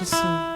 fecha o som.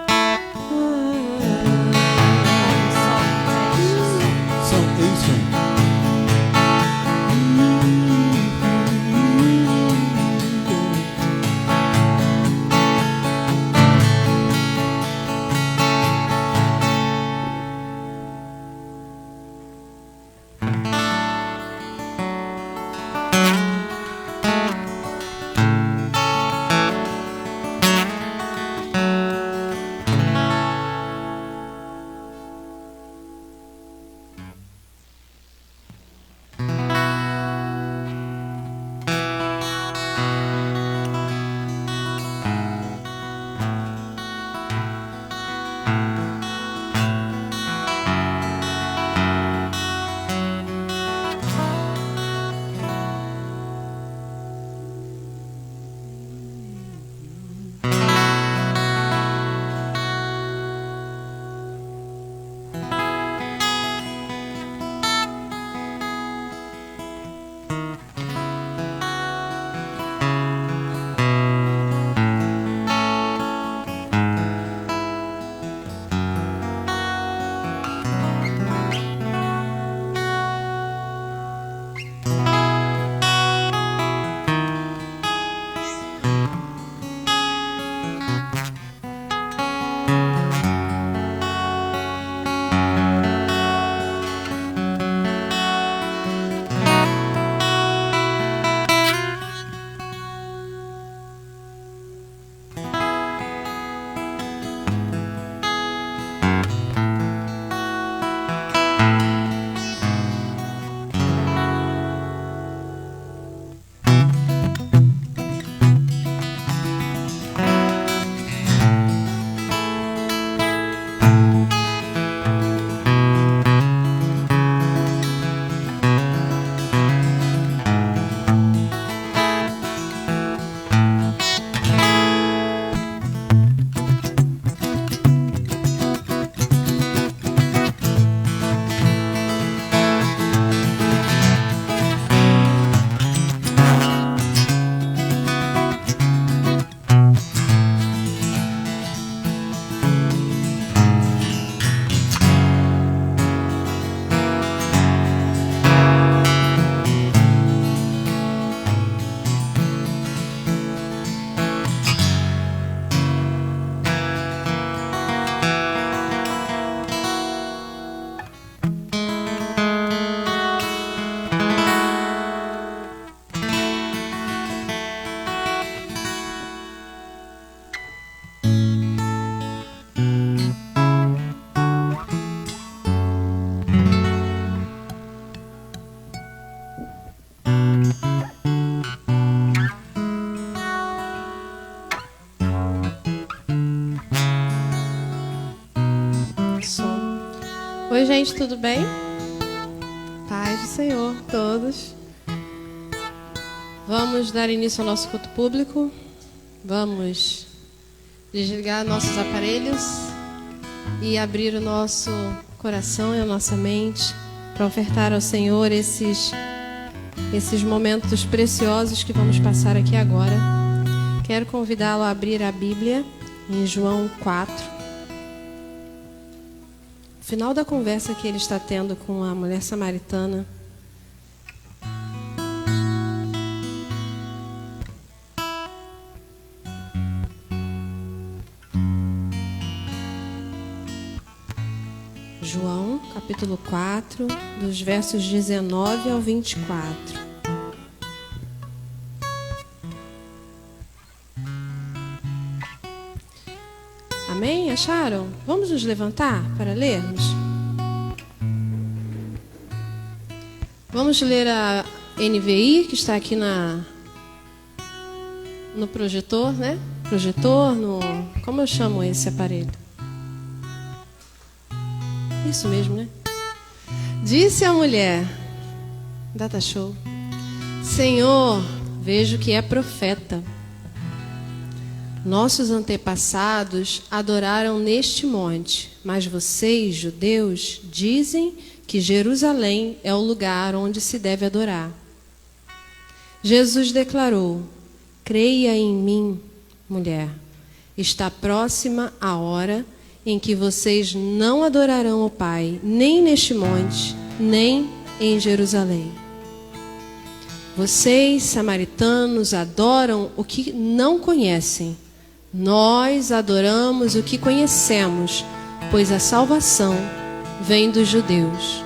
Oi, gente, tudo bem? Paz do Senhor, todos. Vamos dar início ao nosso culto público. Vamos desligar nossos aparelhos e abrir o nosso coração e a nossa mente para ofertar ao Senhor esses momentos preciosos que vamos passar aqui agora. Quero convidá-lo a abrir a Bíblia em João 4. Final da conversa que ele está tendo com a mulher samaritana. João, capítulo 4, dos versos 19 ao 24. Amém? Acharam? Vamos nos levantar para lermos? Vamos ler a NVI, que está aqui no projetor, né? Projetor, como eu chamo esse aparelho? Isso mesmo, né? Disse a mulher, Data Show: Senhor, vejo que é profeta. Nossos antepassados adoraram neste monte, mas vocês, judeus, dizem que Jerusalém é o lugar onde se deve adorar. Jesus declarou: Creia em mim, mulher. Está próxima a hora em que vocês não adorarão o Pai, nem neste monte, nem em Jerusalém. Vocês, samaritanos, adoram o que não conhecem. Nós adoramos o que conhecemos, pois a salvação vem dos judeus.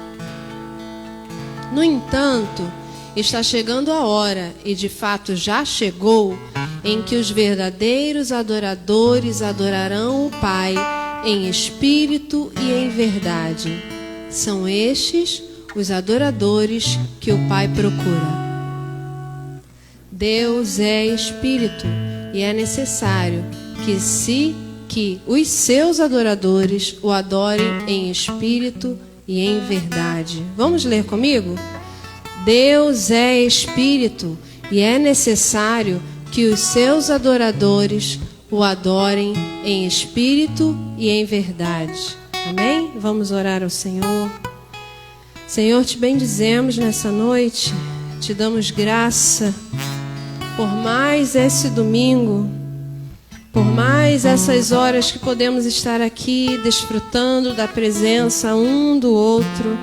No entanto, está chegando a hora, e de fato já chegou, em que os verdadeiros adoradores adorarão o Pai em espírito e em verdade. São estes os adoradores que o Pai procura. Deus é espírito e é necessário que os seus adoradores o adorem em espírito e em verdade. Vamos ler comigo? Deus é espírito e é necessário que os seus adoradores o adorem em espírito e em verdade. Amém? Vamos orar ao Senhor. Senhor, te bendizemos nessa noite, te damos graça por mais esse domingo, por mais essas horas que podemos estar aqui desfrutando da presença um do outro,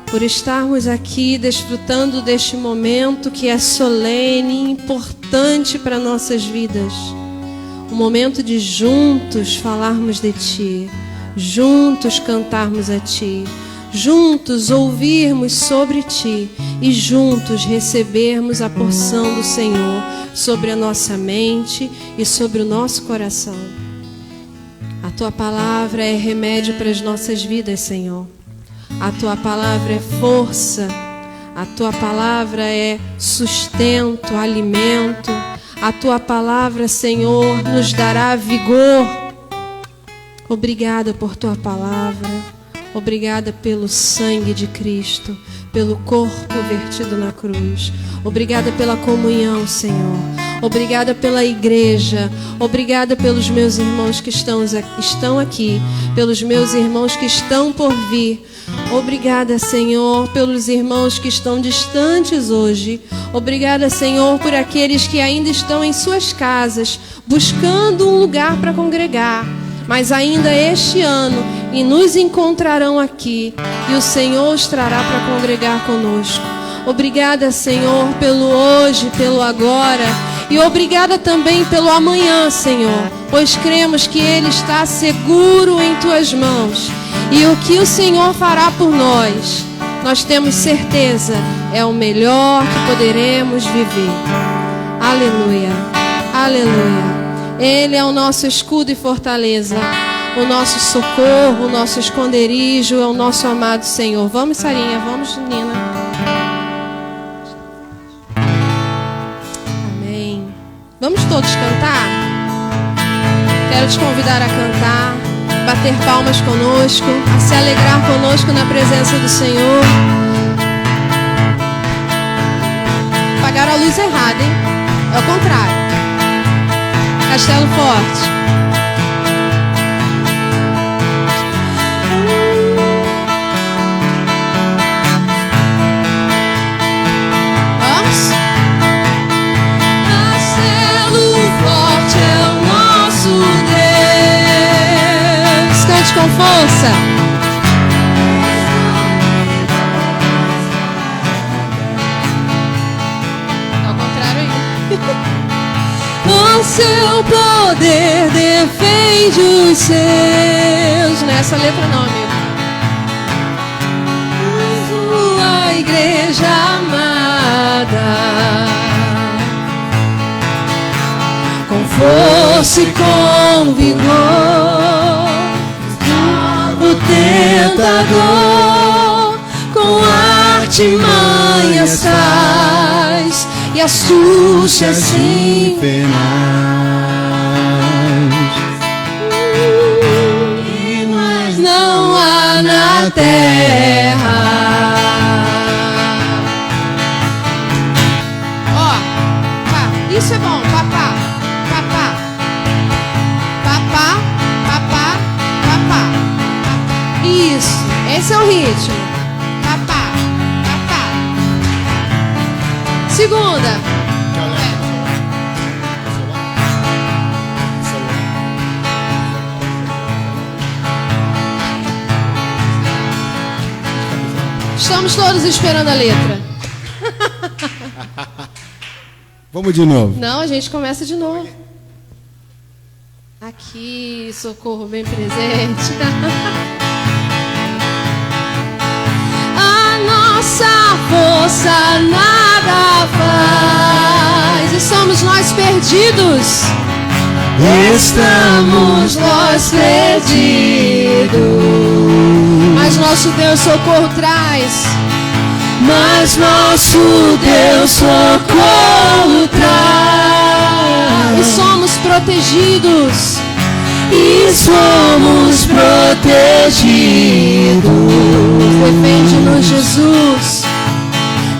por estarmos aqui desfrutando deste momento que é solene e importante para nossas vidas. Um momento de juntos falarmos de Ti, juntos cantarmos a Ti, juntos ouvirmos sobre Ti e juntos recebermos a porção do Senhor sobre a nossa mente e sobre o nosso coração. A Tua palavra é remédio para as nossas vidas, Senhor. A Tua palavra é força, a Tua palavra é sustento, alimento. A Tua palavra, Senhor, nos dará vigor. Obrigada por Tua palavra. Obrigada pelo sangue de Cristo, pelo corpo vertido na cruz. Obrigada pela comunhão, Senhor. Obrigada pela igreja. Obrigada pelos meus irmãos que estão aqui, pelos meus irmãos que estão por vir. Obrigada, Senhor, pelos irmãos que estão distantes hoje. Obrigada, Senhor, por aqueles que ainda estão em suas casas, buscando um lugar para congregar, mas ainda este ano, e nos encontrarão aqui, e o Senhor os trará para congregar conosco. Obrigada, Senhor, pelo hoje, pelo agora, e obrigada também pelo amanhã, Senhor, pois cremos que Ele está seguro em Tuas mãos. E o que o Senhor fará por nós, nós temos certeza, é o melhor que poderemos viver. Aleluia, aleluia. Ele é o nosso escudo e fortaleza, o nosso socorro, o nosso esconderijo, é o nosso amado Senhor. Vamos, Sarinha, vamos, Nina. Amém. Vamos todos cantar? Quero te convidar a cantar, bater palmas conosco, a se alegrar conosco na presença do Senhor. Apagaram a luz errada, hein? É o contrário. Castelo Forte. Vamos? Castelo Forte é o nosso Deus. Cante com força. Ao contrário aí. Com seu poder defende os seus. Nessa letra não, amigo. Sua igreja amada, com força e com vigor, o tentador com artimanhas traz e astúcias infernais, e mais não há na terra. Ó, isso é bom, papá, papá, papá, papá, papá. Isso, esse é o ritmo. Papá, papá. Segunda. Estamos todos esperando a letra. Vamos de novo. Não, a gente começa de novo. Aqui, socorro bem presente. A nossa força nada faz, e somos nós perdidos. Estamos nós perdidos, Mas nosso Deus socorro traz. mas nosso Deus socorro traz. E somos protegidos. E somos protegidos. Defende-nos, Jesus.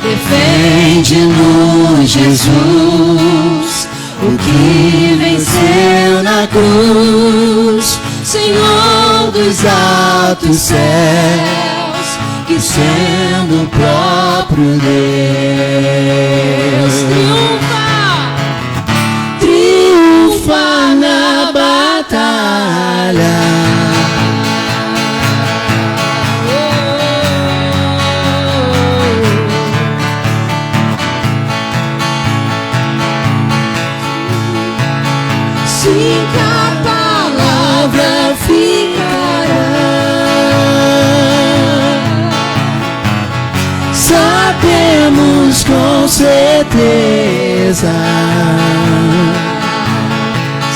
Defende-nos, Jesus, o que venceu na cruz, Senhor dos altos céus, que sendo o próprio Deus triunfa na batalha. Sim, que a palavra ficará. Sabemos com certeza,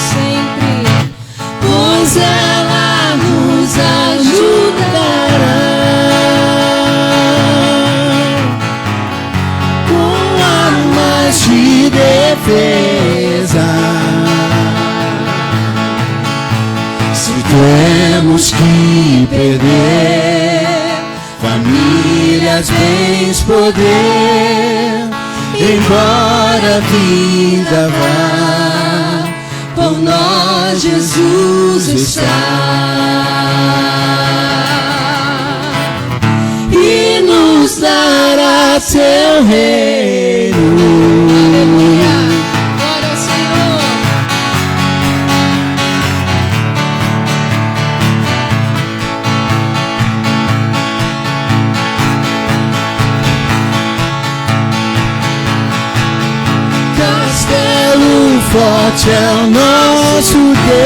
Sempre. pois ela nos ajudará com armas de defesa. Se temos que perder famílias, bens, poder, embora a vida vá, por nós Jesus está. E nos dará seu reino. Aleluia. Glória ao Senhor. Castelo forte é o nosso Deus.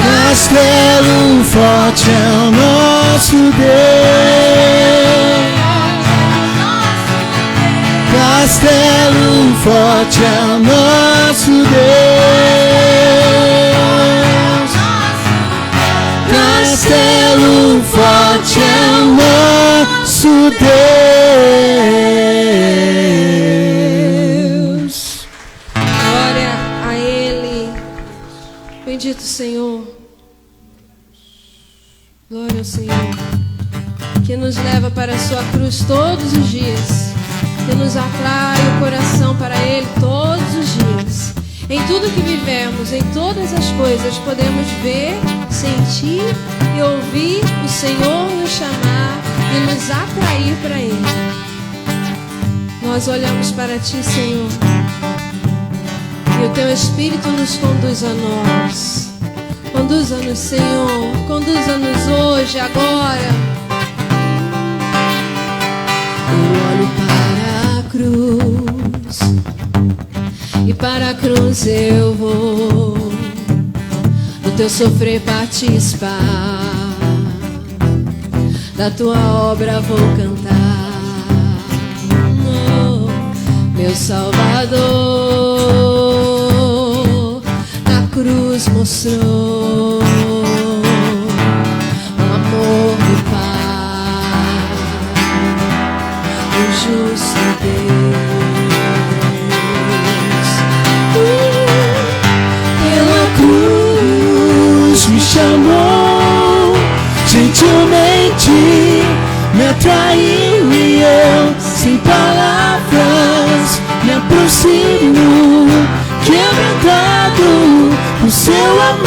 Castelo forte é o nosso Deus. Castelo forte é o nosso Deus. Castelo forte é o nosso Deus. Glória a Ele. Bendito Senhor. Glória ao Senhor. Que nos leva para a sua cruz todos os dias. Que nos atrai o coração para Ele todos os dias. Em tudo que vivemos, em todas as coisas, podemos ver, sentir e ouvir o Senhor nos chamar e nos atrair para Ele. Nós olhamos para Ti, Senhor, e o Teu Espírito nos conduz a nós. Conduza-nos, Senhor, conduza-nos hoje, agora. Eu olho para a cruz, e para a cruz eu vou, do Teu sofrer participar, da Tua obra vou cantar. Oh, meu Salvador, na cruz mostrou o amor do Pai, o justo Deus. Pela cruz me chamou, gentilmente me atraiu e eu, sem palavras, me aproximo, quebrantado por seu amor.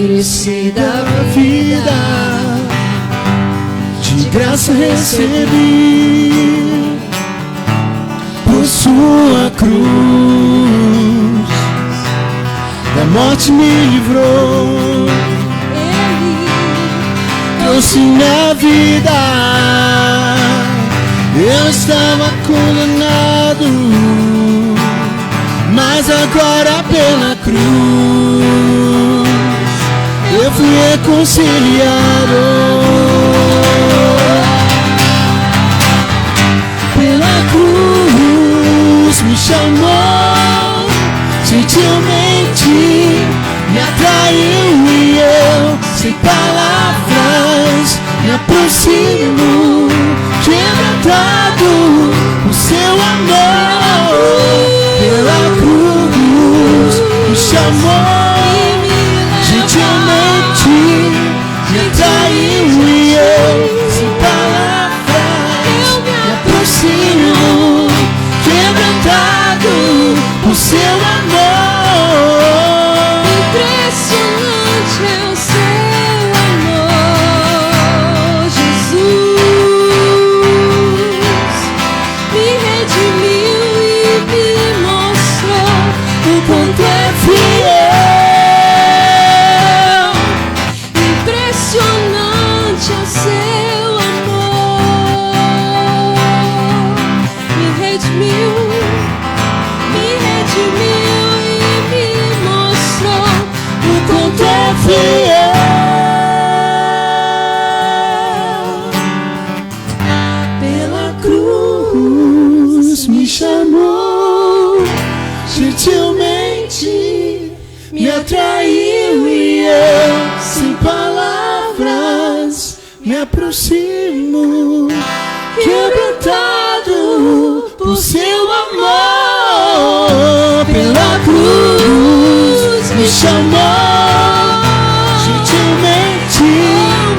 merecida da vida, de graça recebi, por sua cruz, da morte me livrou, Ele trouxe minha vida. Eu estava condenado, mas agora pela cruz eu fui reconciliado. Pela cruz me chamou, gentilmente me atraiu e eu, sem palavras, me aproximo, quebrantado o seu amor. Pela cruz me chamou, gentilmente me atraiu e eu, sem palavras, me aproximo, quebrantado por seu amor. impressionante é o seu amor, Jesus me redimiu e me mostrou o quanto é fiel. Impressionante é o seu amor, me redimiu e me mostrou o quanto é Fiel. Pela cruz me chamou, gentilmente me atraiu e eu, sem palavras, me aproximo, quebrantado por seu amor. Pela cruz me chamou, gentilmente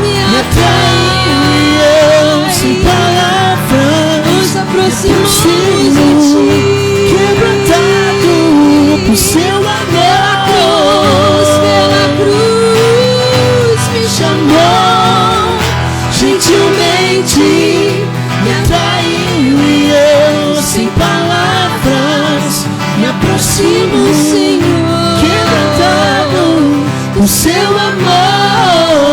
me atraiu e eu, sem palavras, nos me aproximamos de aproximo, ti. quebrantado por seu amor. Pela cruz me Chamou, gentilmente me atraiu e eu, sem palavras, me aproximo, Senhor, quebrantado por seu amor.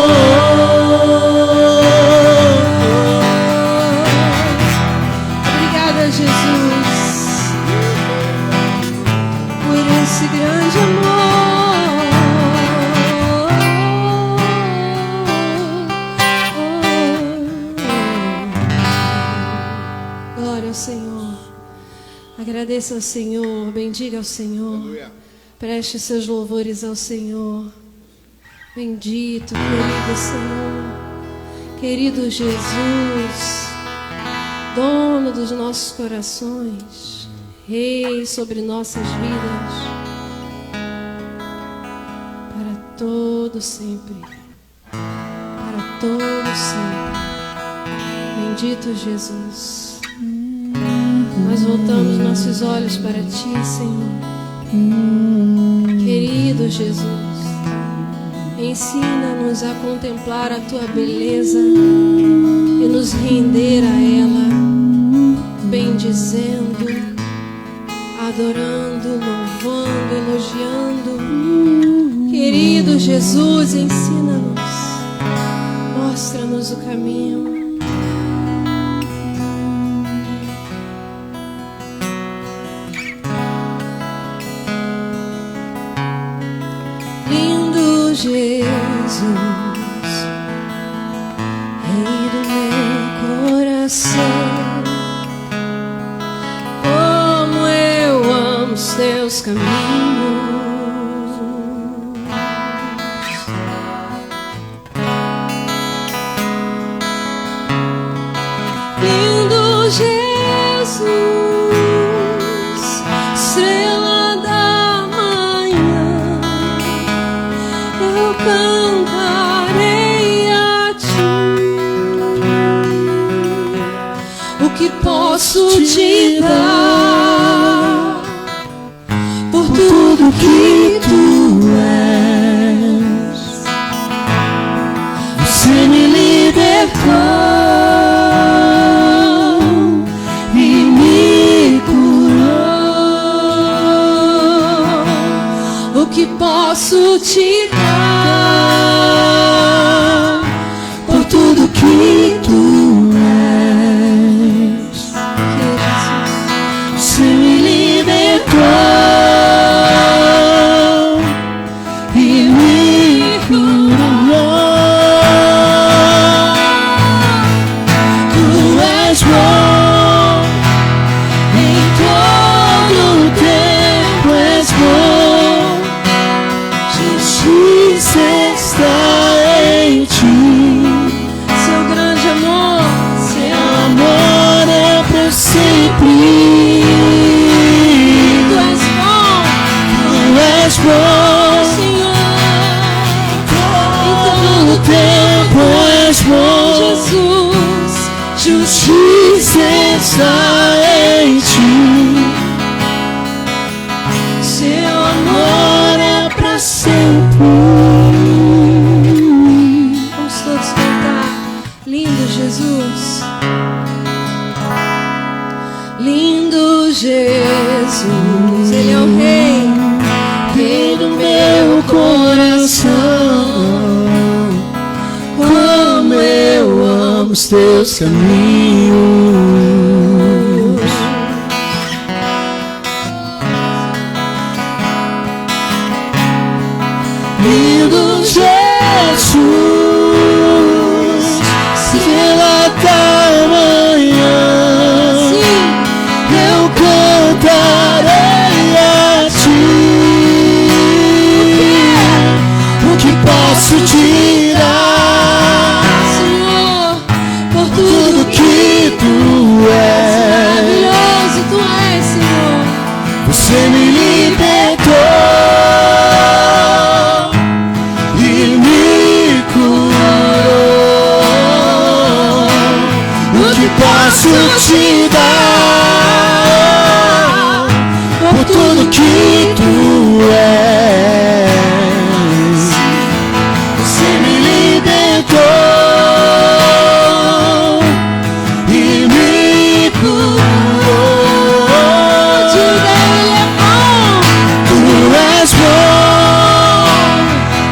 obrigada, Jesus, por esse grande amor. Glória ao Senhor. Agradeça ao Senhor, bendiga ao Senhor. Preste seus louvores ao Senhor. Bendito, querido Senhor, querido Jesus, dono dos nossos corações, Rei sobre nossas vidas, para todo sempre, para todo sempre. Bendito Jesus. Nós voltamos nossos olhos para Ti, Senhor. Querido Jesus, ensina-nos a contemplar a Tua beleza e nos render a ela, bendizendo, adorando, louvando, elogiando. Querido Jesus, ensina-nos, mostra-nos o caminho. Jesus, Rei do meu coração, como eu amo os Teus caminhos. Lindo Jesus, estrela da manhã, eu cantarei a Ti. O que posso te dar por tudo que Tu és? te dar por tudo que tu és. Você me libertou e me curou. Tu és bom, em todo tempo és bom. Justiça está em ti. Seu grande amor, Seu amor é para sempre. tu és bom, Tu és bom, Senhor. em todo tempo és bom. Jesus, Justiça está em ti. Seu amor é para sempre. vamos todos cantar. Lindo Jesus. Lindo Jesus, Ele é o Rei. Rei do meu coração, como eu amo os teus caminhos. Lindo Jesus, pela tamanha, Sim, eu cantarei a ti. O que posso te dar? Senhor, por tudo Tudo que tu és. maravilhoso tu és, Senhor. Você me libertou e me curou. O que posso te dar? Por tudo que tu és. Você me libertou e me curou. Diga, Ele é bom. Tu és bom,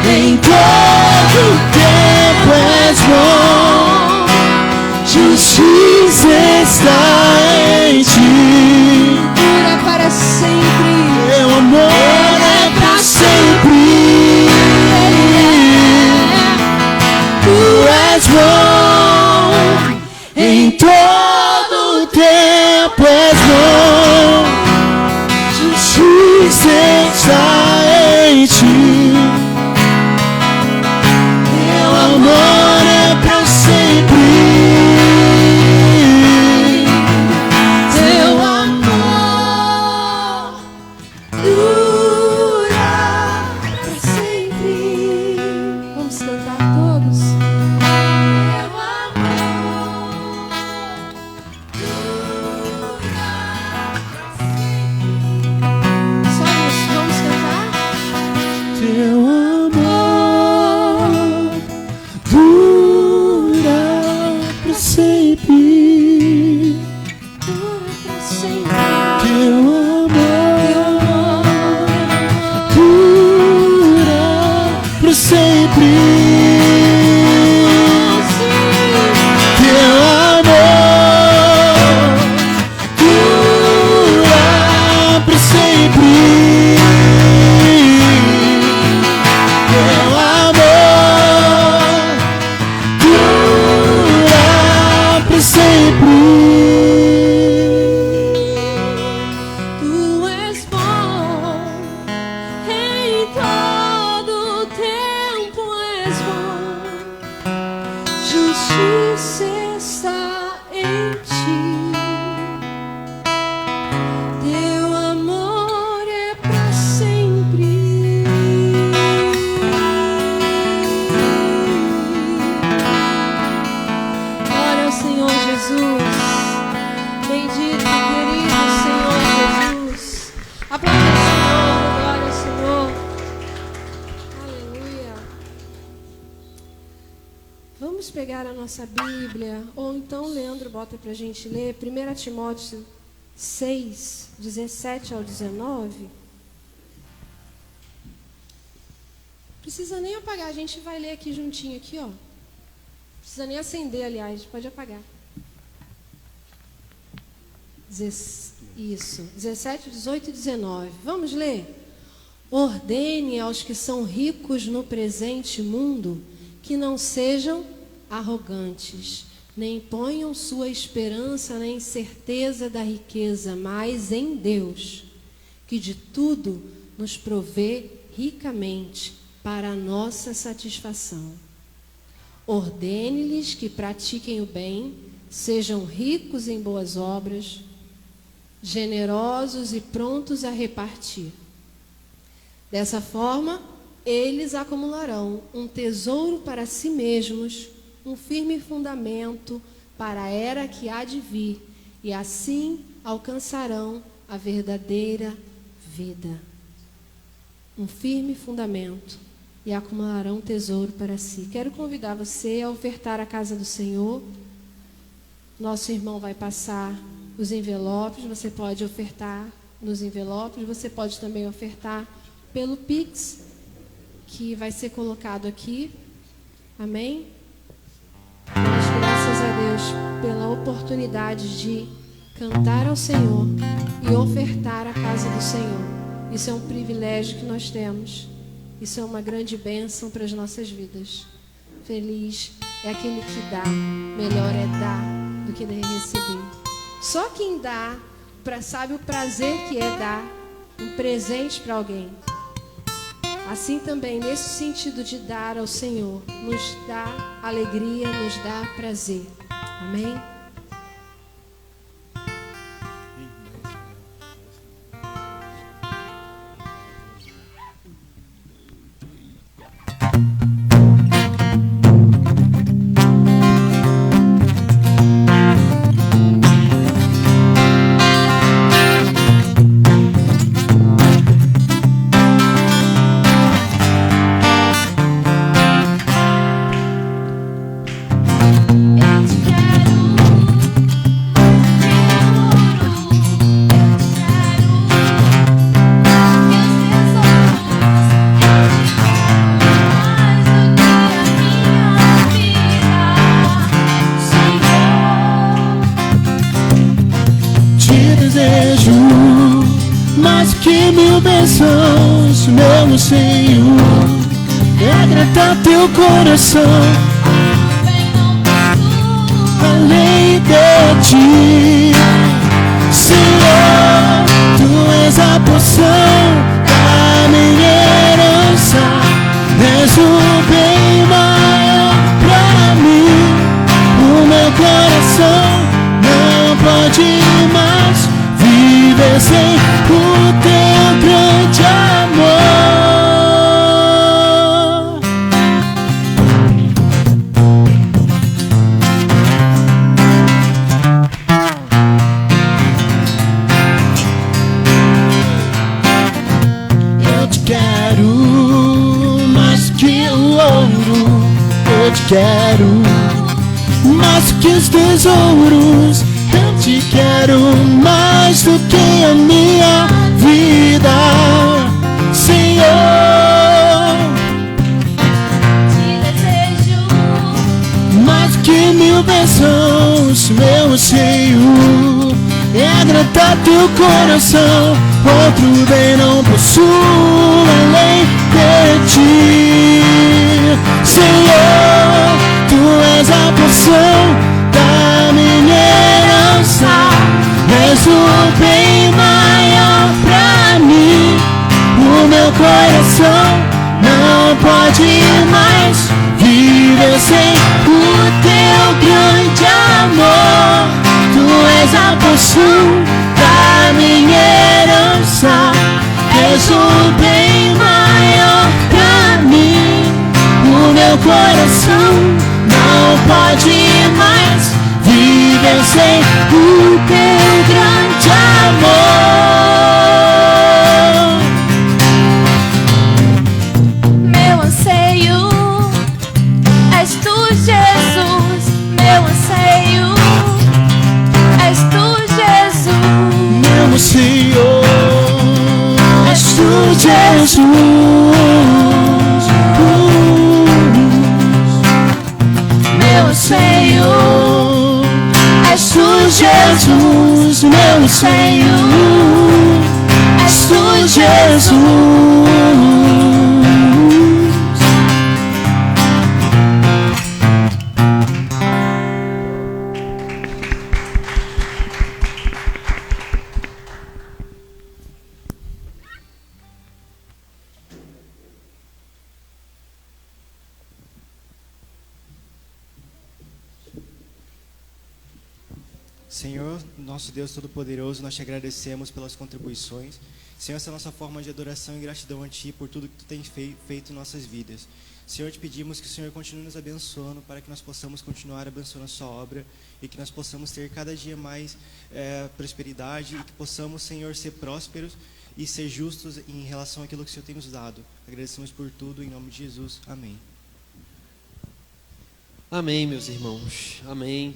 em todo tempo és bom. Justiça está em ti. Dura para sempre. Teu amor é pra sempre. Tu és bom, em todo tempo és bom. Justiça está em ti. Teu amor é pra sempre. Teu amor dura pra sempre. Vamos cantar todos. Teu amor dura pra sempre. Só nós vamos cantar. Teu amor dura pra sempre. Dura para sempre. Teu amor dura pra sempre. Teu amor dura pra sempre. Teu amor dura pra sempre. Tu és bom, em todo tempo és bom. Justiça está em ti. Teu amor é para sempre. Glória ao Senhor Jesus. Bendito, querido Senhor Jesus. Aplauda o Senhor, glória ao Senhor. Aleluia. Vamos pegar a nossa Bíblia, ou então Leandro bota para a gente ler 1 Timóteo 6, 17 ao 19. Precisa nem apagar, a gente vai ler aqui juntinho, aqui, ó. Precisa nem acender, aliás, pode apagar. Isso, 17, 18 e 19. Vamos ler? Ordene aos que são ricos no presente mundo que não sejam arrogantes, nem ponham sua esperança na incerteza da riqueza, mas em Deus, que de tudo nos provê ricamente para a nossa satisfação. Ordene-lhes que pratiquem o bem, sejam ricos em boas obras, generosos e prontos a repartir. Dessa forma, eles acumularão um tesouro para si mesmos, um firme fundamento para a era que há de vir, e assim alcançarão a verdadeira vida. Um firme fundamento e acumularão um tesouro para si. Quero convidar você a ofertar a casa do Senhor. Nosso irmão vai passar os envelopes, você pode ofertar nos envelopes, você pode também ofertar pelo Pix, que vai ser colocado aqui. Amém? Mas graças a Deus pela oportunidade de cantar ao Senhor e ofertar a casa do Senhor. Isso é um privilégio que nós temos. Isso é uma grande bênção para as nossas vidas. Feliz é aquele que dá. Melhor é dar do que receber. Só quem dá sabe o prazer que é dar um presente para alguém. Assim também, nesse sentido de dar ao Senhor, nos dá alegria, nos dá prazer. Amém? Meu Senhor, é agradar teu coração, além de ti, Senhor, tu és a porção da minha herança, és o bem maior pra mim. O meu coração não pode mais viver sem o teu grande amor. Eu te quero mais que o ouro, eu te quero mais que os tesouros, eu te quero mais do que a minha vida, Senhor. Te desejo mais que 1000 bênçãos, meu Senhor. É agradar teu coração, outro bem não possuo além de ti, Senhor. Tu és a porção da minha herança, és o bem maior pra mim. O meu coração não pode mais viver sem o teu grande amor. Tu és a porção da minha herança, és o bem maior pra mim. O meu coração não pode mais viver sem o teu grande amor. Meu anseio és tu, Jesus. Meu anseio és tu, Jesus. Meu Senhor, és tu, Jesus. Jesus, meu anseio. És tu, Jesus. Senhor, nosso Deus Todo-Poderoso, nós te agradecemos pelas contribuições. Senhor, essa é a nossa forma de adoração e gratidão a Ti por tudo que Tu tens feito em nossas vidas. Senhor, te pedimos que o Senhor continue nos abençoando para que nós possamos continuar abençoando a Sua obra e que nós possamos ter cada dia mais prosperidade e que possamos, Senhor, ser prósperos e ser justos em relação àquilo que o Senhor tem nos dado. Agradecemos por tudo, em nome de Jesus. Amém. Amém, meus irmãos. Amém.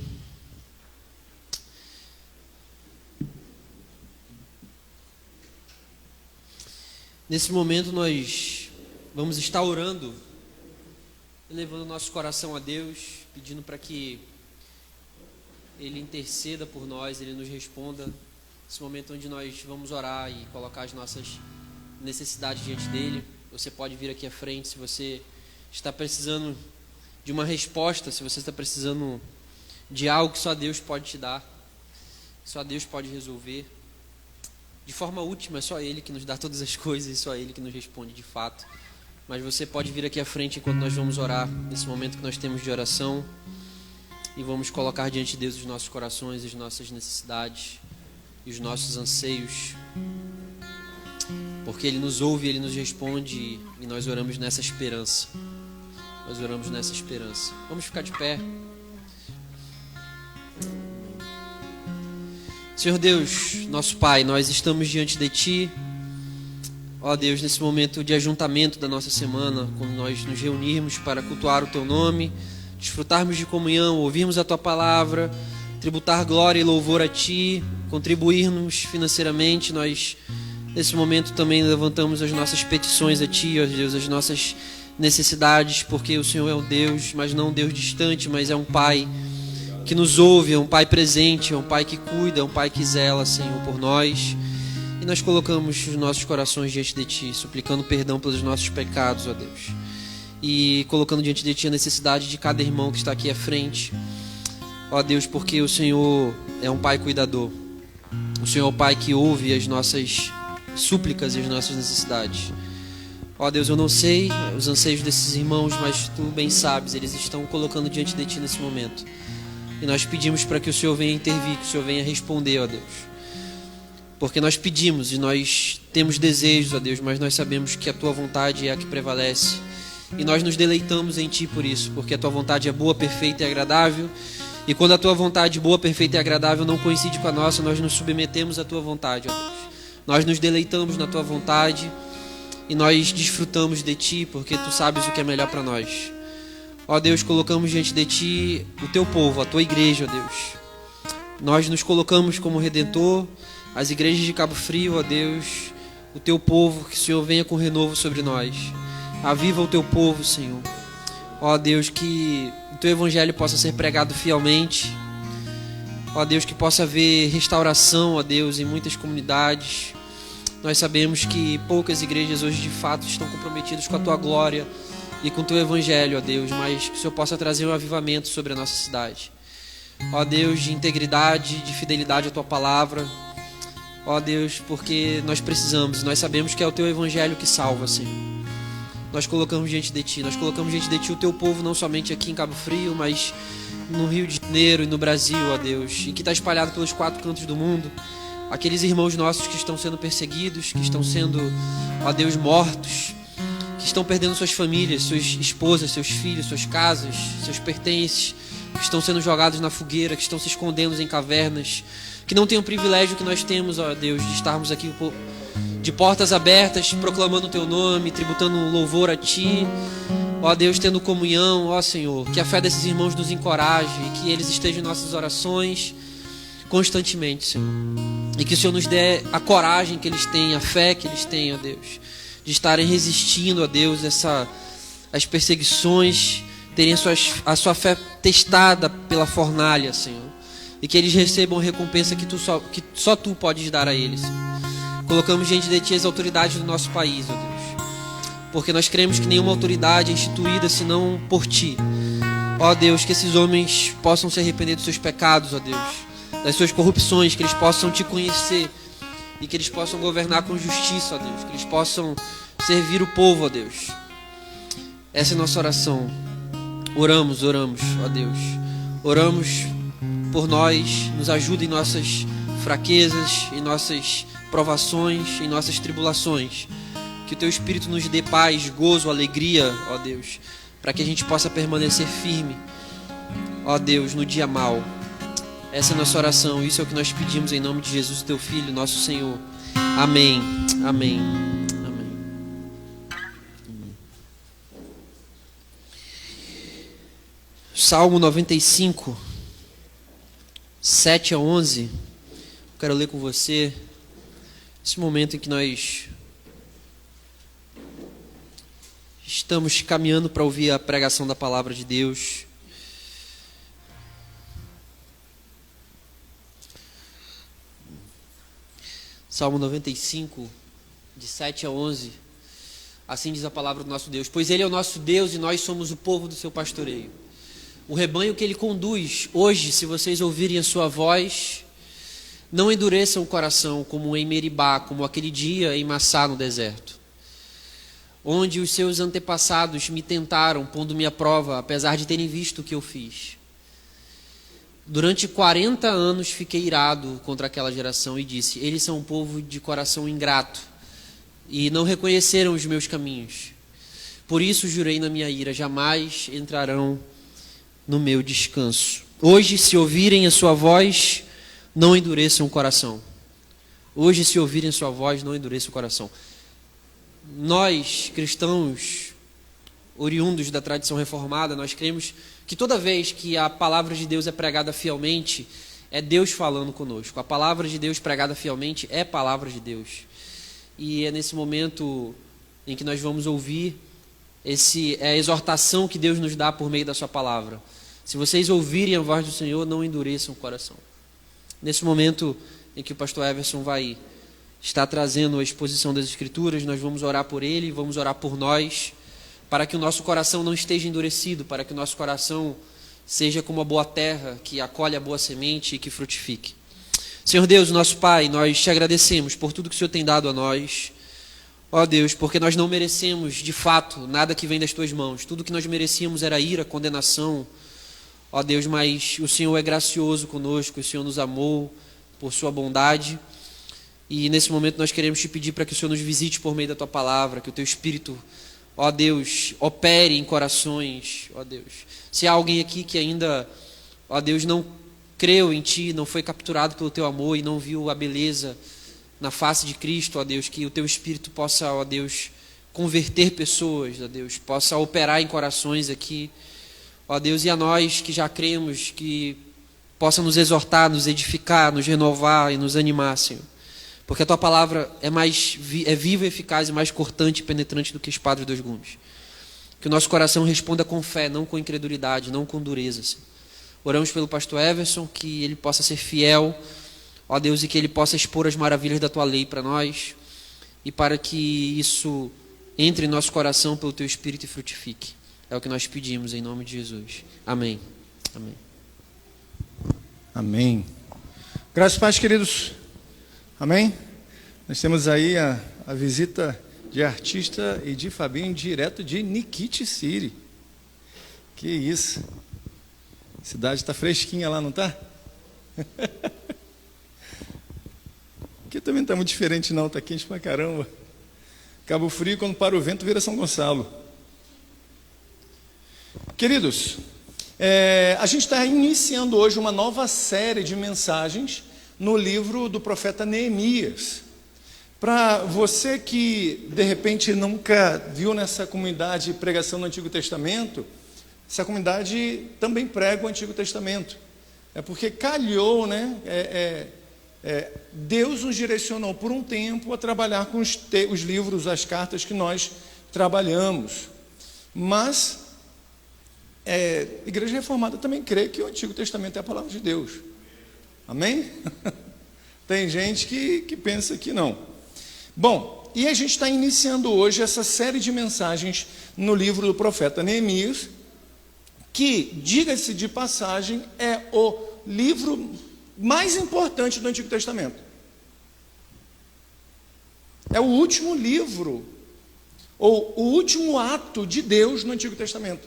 Nesse momento nós vamos estar orando, elevando nosso coração a Deus, pedindo para que Ele interceda por nós, Ele nos responda. Esse momento onde nós vamos orar e colocar as nossas necessidades diante dEle. Você pode vir aqui à frente se você está precisando de uma resposta, se você está precisando de algo que só Deus pode te dar, que só Deus pode resolver. De forma última, é só Ele que nos dá todas as coisas e só Ele que nos responde de fato. Mas você pode vir aqui à frente enquanto nós vamos orar, nesse momento que nós temos de oração, e vamos colocar diante de Deus os nossos corações, as nossas necessidades e os nossos anseios, porque Ele nos ouve, Ele nos responde, e nós oramos nessa esperança. Nós oramos nessa esperança. Vamos ficar de pé. Senhor Deus, nosso Pai, nós estamos diante de Ti, ó Deus, nesse momento de ajuntamento da nossa semana, quando nós nos reunirmos para cultuar o Teu nome, desfrutarmos de comunhão, ouvirmos a Tua palavra, tributar glória e louvor a Ti, contribuirmos financeiramente. Nós, nesse momento, também levantamos as nossas petições a Ti, ó Deus, as nossas necessidades, porque o Senhor é um Deus, mas não um Deus distante, mas é um Pai que nos ouve, é um Pai presente, é um Pai que cuida, é um Pai que zela, Senhor, por nós. E nós colocamos os nossos corações diante de Ti, suplicando perdão pelos nossos pecados, ó Deus. E colocando diante de Ti a necessidade de cada irmão que está aqui à frente, ó Deus, porque o Senhor é um Pai cuidador. O Senhor é o Pai que ouve as nossas súplicas e as nossas necessidades. Ó Deus, eu não sei os anseios desses irmãos, mas Tu bem sabes, eles estão colocando diante de Ti nesse momento. E nós pedimos para que o Senhor venha intervir, que o Senhor venha responder, ó Deus. Porque nós pedimos e nós temos desejos, ó Deus, mas nós sabemos que a Tua vontade é a que prevalece. E nós nos deleitamos em Ti por isso, porque a Tua vontade é boa, perfeita e agradável. E quando a Tua vontade boa, perfeita e agradável não coincide com a nossa, nós nos submetemos à Tua vontade, ó Deus. Nós nos deleitamos na Tua vontade e nós desfrutamos de Ti, porque Tu sabes o que é melhor para nós. Ó Deus, colocamos diante de Ti o Teu povo, a Tua igreja, ó Deus. Nós nos colocamos como Redentor, as igrejas de Cabo Frio, ó Deus, o Teu povo, que o Senhor venha com renovo sobre nós. Aviva o Teu povo, Senhor. Ó Deus, que o Teu Evangelho possa ser pregado fielmente. Ó Deus, que possa haver restauração, ó Deus, em muitas comunidades. Nós sabemos que poucas igrejas hoje de fato estão comprometidas com a Tua glória e com o Teu Evangelho, ó Deus, mas que o Senhor possa trazer um avivamento sobre a nossa cidade. Ó Deus, de integridade, de fidelidade à Tua palavra. Ó Deus, porque nós precisamos, nós sabemos que é o Teu Evangelho que salva, Senhor. Nós colocamos diante de Ti, nós colocamos diante de Ti o Teu povo, não somente aqui em Cabo Frio, mas no Rio de Janeiro e no Brasil, ó Deus, e que está espalhado pelos 4 cantos do mundo. Aqueles irmãos nossos que estão sendo perseguidos, que estão sendo, ó Deus, mortos, que estão perdendo suas famílias, suas esposas, seus filhos, suas casas, seus pertences, que estão sendo jogados na fogueira, que estão se escondendo em cavernas, que não têm o privilégio que nós temos, ó Deus, de estarmos aqui de portas abertas, proclamando o Teu nome, tributando louvor a Ti, ó Deus, tendo comunhão, ó Senhor, que a fé desses irmãos nos encoraje e que eles estejam em nossas orações constantemente, Senhor, e que o Senhor nos dê a coragem que eles têm, a fé que eles têm, ó Deus, de estarem resistindo, ó Deus, as perseguições, terem a sua fé testada pela fornalha, Senhor. e que eles recebam a recompensa que só Tu podes dar a eles. Colocamos diante de Ti as autoridades do nosso país, ó Deus, porque nós cremos que nenhuma autoridade é instituída senão por Ti. Ó Deus, que esses homens possam se arrepender dos seus pecados, ó Deus, das suas corrupções, que eles possam Te conhecer e que eles possam governar com justiça, ó Deus, que eles possam servir o povo, ó Deus. Essa é a nossa oração. Oramos, ó Deus. Oramos por nós, nos ajuda em nossas fraquezas, em nossas provações, em nossas tribulações. Que o Teu Espírito nos dê paz, gozo, alegria, ó Deus, para que a gente possa permanecer firme, ó Deus, no dia mau. Essa é a nossa oração, isso é o que nós pedimos em nome de Jesus, Teu Filho, nosso Senhor. Amém, amém, amém. Salmo 95, 7 a 11. Eu quero ler com você esse momento em que nós estamos caminhando para ouvir a pregação da palavra de Deus. Salmo 95, de 7 a 11. Assim diz a palavra do nosso Deus. Pois Ele é o nosso Deus e nós somos o povo do seu pastoreio. O rebanho que Ele conduz. Hoje, se vocês ouvirem a sua voz, não endureçam o coração como em Meribá, como aquele dia em Massá no deserto, onde os seus antepassados me tentaram, pondo-me à prova, apesar de terem visto o que eu fiz. Durante 40 anos fiquei irado contra aquela geração e disse: eles são um povo de coração ingrato e não reconheceram os meus caminhos. Por isso jurei na minha ira: jamais entrarão no meu descanso. Hoje, se ouvirem a sua voz, não endureçam o coração. Hoje, se ouvirem a sua voz, não endureçam o coração. Nós, cristãos, oriundos da tradição reformada, nós cremos que toda vez que a palavra de Deus é pregada fielmente, é Deus falando conosco. A palavra de Deus pregada fielmente é palavra de Deus. E é nesse momento em que nós vamos ouvir a exortação que Deus nos dá por meio da sua palavra. Se vocês ouvirem a voz do Senhor, não endureçam o coração. Nesse momento em que o pastor Everson vai estar trazendo a exposição das Escrituras, nós vamos orar por ele, vamos orar por nós, para que o nosso coração não esteja endurecido, para que o nosso coração seja como a boa terra, que acolhe a boa semente e que frutifique. Senhor Deus, nosso Pai, nós te agradecemos por tudo que o Senhor tem dado a nós. Ó Deus, porque nós não merecemos, de fato, nada que vem das Tuas mãos. Tudo que nós merecíamos era ira, condenação. Ó Deus, mas o Senhor é gracioso conosco, o Senhor nos amou por Sua bondade. E nesse momento nós queremos te pedir para que o Senhor nos visite por meio da Tua palavra, que o Teu Espírito, ó Deus, opere em corações, ó Deus. Se há alguém aqui que ainda, ó Deus, não creu em Ti, não foi capturado pelo Teu amor e não viu a beleza na face de Cristo, ó Deus, que o Teu Espírito possa, ó Deus, converter pessoas, ó Deus, possa operar em corações aqui, ó Deus, e a nós que já cremos, que possa nos exortar, nos edificar, nos renovar e nos animar, Senhor. Porque a Tua palavra é viva, eficaz e mais cortante e penetrante do que espada de dois gumes. Que o nosso coração responda com fé, não com incredulidade, não com dureza, Senhor. Oramos pelo pastor Everson, que ele possa ser fiel, ó Deus, e que ele possa expor as maravilhas da Tua lei para nós, e para que isso entre em nosso coração pelo Teu Espírito e frutifique. É o que nós pedimos em nome de Jesus. Amém. Amém. Amém. Graças a Deus, queridos. Amém? Nós temos aí a visita de artista e de Fabinho direto de Nikit City. Que isso. A cidade está fresquinha lá, não está? Aqui também não está muito diferente não, está quente pra caramba. Cabo Frio, quando para o vento, vira São Gonçalo. Queridos, a gente está iniciando hoje uma nova série de mensagens no livro do profeta Neemias. Para você que, de repente, nunca viu nessa comunidade pregação no Antigo Testamento, essa comunidade também prega o Antigo Testamento. É porque calhou, né? Deus nos direcionou por um tempo a trabalhar com os livros, as cartas que nós trabalhamos. Mas a Igreja Reformada também crê que o Antigo Testamento é a palavra de Deus. Amém? Tem gente que pensa que não. Bom, e a gente está iniciando hoje essa série de mensagens no livro do profeta Neemias, que, diga-se de passagem, é o livro mais importante do Antigo Testamento. É o último livro, ou o último ato de Deus no Antigo Testamento.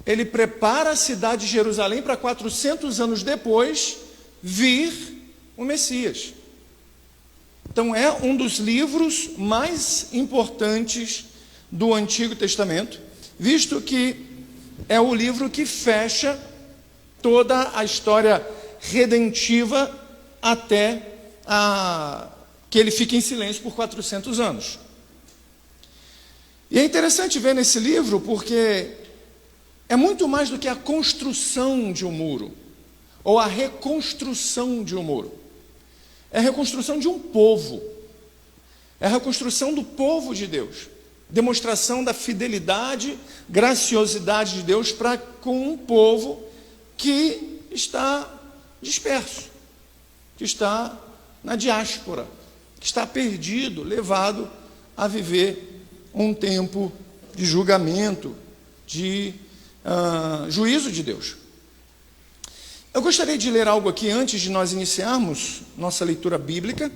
Ele prepara a cidade de Jerusalém para 400 anos depois vir o Messias. Então é um dos livros mais importantes do Antigo Testamento, visto que é o livro que fecha toda a história redentiva até que ele fique em silêncio por 400 anos. E é interessante ver nesse livro porque é muito mais do que a construção de um muro, ou a reconstrução de um muro. É a reconstrução de um povo. É a reconstrução do povo de Deus. Demonstração da fidelidade, graciosidade de Deus para com um povo que está disperso, que está na diáspora, que está perdido, levado a viver um tempo de julgamento, de juízo de Deus. Eu gostaria de ler algo aqui antes de nós iniciarmos nossa leitura bíblica,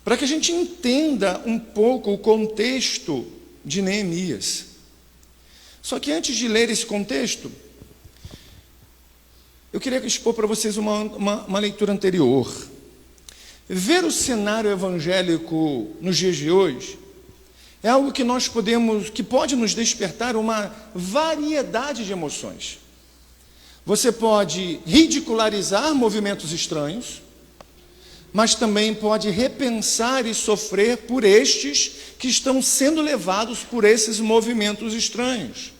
para que a gente entenda um pouco o contexto de Neemias. Só que antes de ler esse contexto, eu queria expor para vocês uma leitura anterior. Ver o cenário evangélico nos dias de hoje é algo que pode nos despertar uma variedade de emoções. Você pode ridicularizar movimentos estranhos, mas também pode repensar e sofrer por estes que estão sendo levados por esses movimentos estranhos.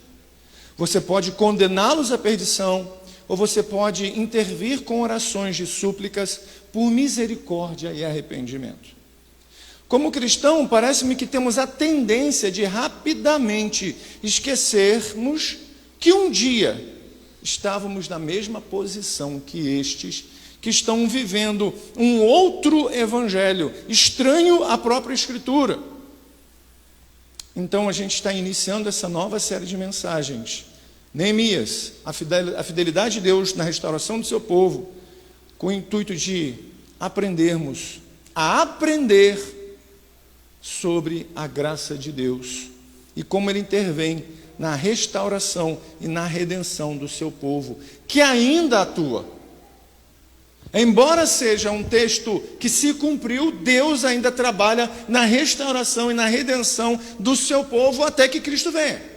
Você pode condená-los à perdição, ou você pode intervir com orações de súplicas por misericórdia e arrependimento. Como cristão, parece-me que temos a tendência de rapidamente esquecermos que um dia estávamos na mesma posição que estes, que estão vivendo um outro evangelho, estranho à própria Escritura. Então a gente está iniciando essa nova série de mensagens. Neemias, a fidelidade de Deus na restauração do seu povo, com o intuito de aprendermos a aprender sobre a graça de Deus e como Ele intervém na restauração e na redenção do seu povo, que ainda atua. Embora seja um texto que se cumpriu, Deus ainda trabalha na restauração e na redenção do seu povo até que Cristo venha.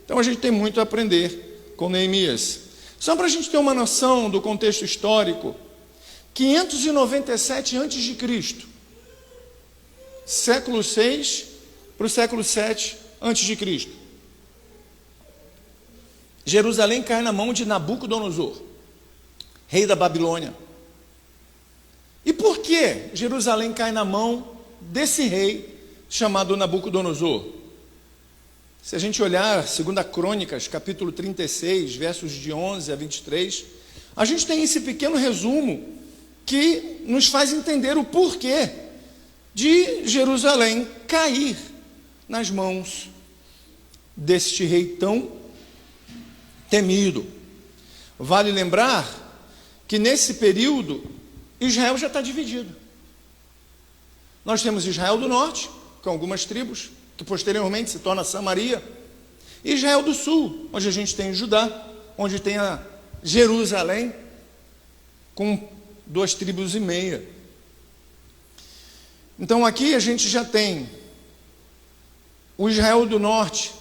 Então a gente tem muito a aprender com Neemias. Só para a gente ter uma noção do contexto histórico, 597 a.C., século 6 para o século 7 a.C., Jerusalém cai na mão de Nabucodonosor, rei da Babilônia. E por que Jerusalém cai na mão desse rei chamado Nabucodonosor? Se a gente olhar 2 Crônicas, capítulo 36, versos de 11 a 23, a gente tem esse pequeno resumo que nos faz entender o porquê de Jerusalém cair nas mãos deste rei tão temido. Vale lembrar que nesse período Israel já está dividido. Nós temos Israel do norte, com algumas tribos, que posteriormente se torna Samaria, e Israel do sul, onde a gente tem Judá, onde tem a Jerusalém, com 2,5 tribos. Então aqui a gente já tem o Israel do norte,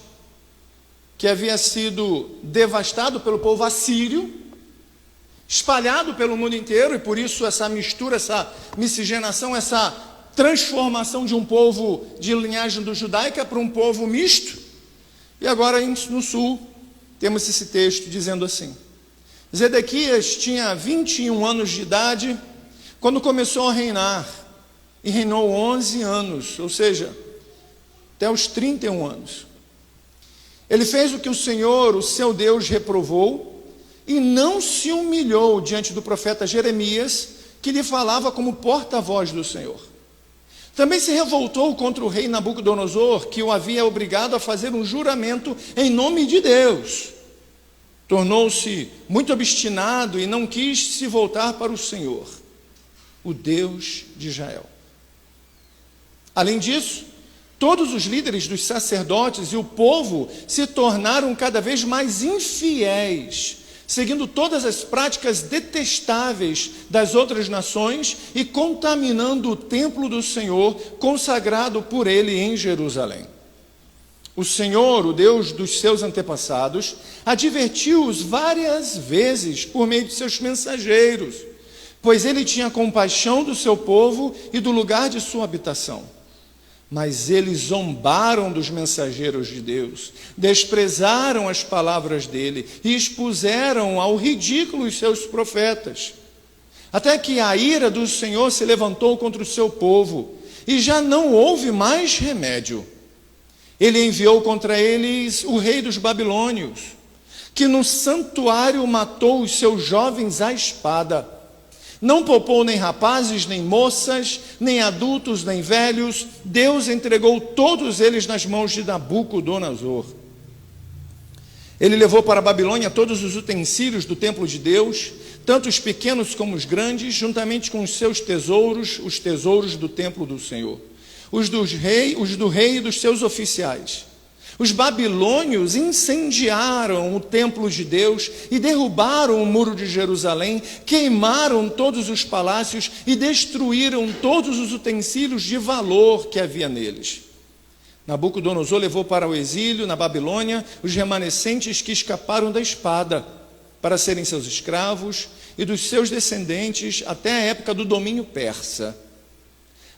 que havia sido devastado pelo povo assírio, espalhado pelo mundo inteiro, e por isso essa mistura, essa miscigenação, essa transformação de um povo de linhagem judaica para um povo misto. E agora no sul temos esse texto dizendo assim: Zedequias tinha 21 anos de idade quando começou a reinar, e reinou 11 anos, ou seja, até os 31 anos. Ele fez o que o Senhor, o seu Deus, reprovou, e não se humilhou diante do profeta Jeremias, que lhe falava como porta-voz do Senhor. Também se revoltou contra o rei Nabucodonosor, que o havia obrigado a fazer um juramento em nome de Deus. Tornou-se muito obstinado e não quis se voltar para o Senhor, o Deus de Israel. Além disso, todos os líderes dos sacerdotes e o povo se tornaram cada vez mais infiéis, seguindo todas as práticas detestáveis das outras nações e contaminando o templo do Senhor, consagrado por ele em Jerusalém. O Senhor, o Deus dos seus antepassados, advertiu-os várias vezes por meio de seus mensageiros, pois ele tinha compaixão do seu povo e do lugar de sua habitação. Mas eles zombaram dos mensageiros de Deus, desprezaram as palavras dele e expuseram ao ridículo os seus profetas. Até que a ira do Senhor se levantou contra o seu povo e já não houve mais remédio. Ele enviou contra eles o rei dos babilônios, que no santuário matou os seus jovens à espada. Não poupou nem rapazes, nem moças, nem adultos, nem velhos. Deus entregou todos eles nas mãos de Nabucodonosor. Ele levou para a Babilônia todos os utensílios do templo de Deus, tanto os pequenos como os grandes, juntamente com os seus tesouros, os tesouros do templo do Senhor, os do rei e dos seus oficiais. Os babilônios incendiaram o templo de Deus e derrubaram o muro de Jerusalém, queimaram todos os palácios e destruíram todos os utensílios de valor que havia neles. Nabucodonosor levou para o exílio na Babilônia os remanescentes que escaparam da espada, para serem seus escravos e dos seus descendentes até a época do domínio persa.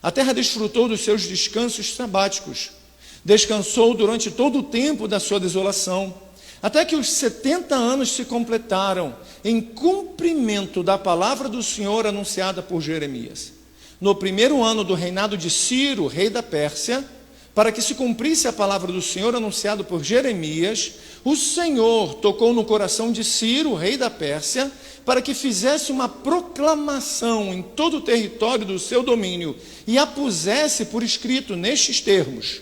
A terra desfrutou dos seus descansos sabáticos, descansou durante todo o tempo da sua desolação, até que os 70 anos se completaram, em cumprimento da palavra do Senhor anunciada por Jeremias. No primeiro ano do reinado de Ciro, rei da Pérsia, para que se cumprisse a palavra do Senhor anunciada por Jeremias, o Senhor tocou no coração de Ciro, rei da Pérsia, para que fizesse uma proclamação em todo o território do seu domínio e a pusesse por escrito nestes termos: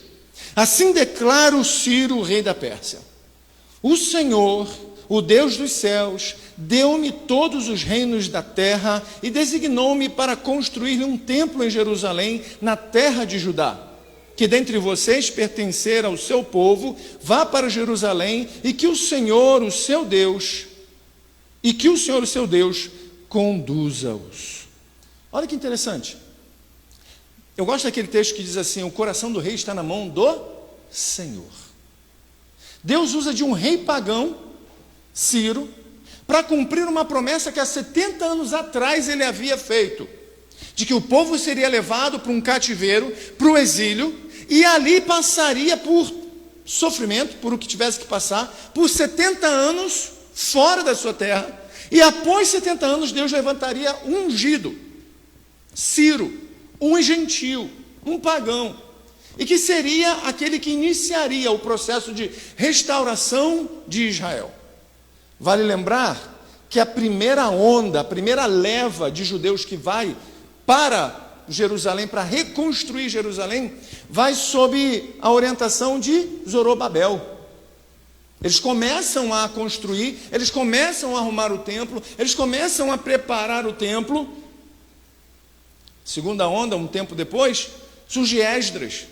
assim declara o Ciro, rei da Pérsia: o Senhor, o Deus dos céus, deu-me todos os reinos da terra e designou-me para construir um templo em Jerusalém, na terra de Judá. Que dentre vocês pertencer ao seu povo, vá para Jerusalém e que o Senhor, o seu Deus, conduza-os. Olha que interessante. Eu gosto daquele texto que diz assim: o coração do rei está na mão do Senhor. Deus usa de um rei pagão, Ciro, para cumprir uma promessa que há 70 anos atrás ele havia feito, de que o povo seria levado para um cativeiro, para o exílio, e ali passaria por sofrimento, por o que tivesse que passar, por 70 anos fora da sua terra, e após 70 anos Deus levantaria um ungido, Ciro, um gentil, um pagão, e que seria aquele que iniciaria o processo de restauração de Israel. Vale lembrar que a primeira onda, a primeira leva de judeus que vai para Jerusalém, para reconstruir Jerusalém, vai sob a orientação de Zorobabel. Eles começam a construir, eles começam a arrumar o templo, eles começam a preparar o templo. Segunda onda, um tempo depois, surge Esdras,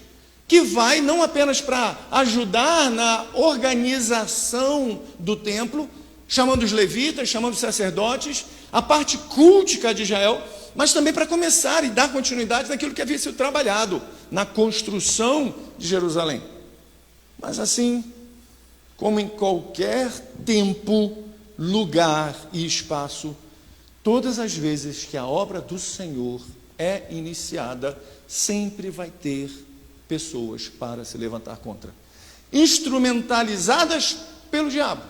que vai não apenas para ajudar na organização do templo, chamando os levitas, chamando os sacerdotes, a parte cultica de Israel, mas também para começar e dar continuidade naquilo que havia sido trabalhado, na construção de Jerusalém. Mas assim, como em qualquer tempo, lugar e espaço, todas as vezes que a obra do Senhor é iniciada, sempre vai ter pessoas para se levantar contra, instrumentalizadas pelo diabo,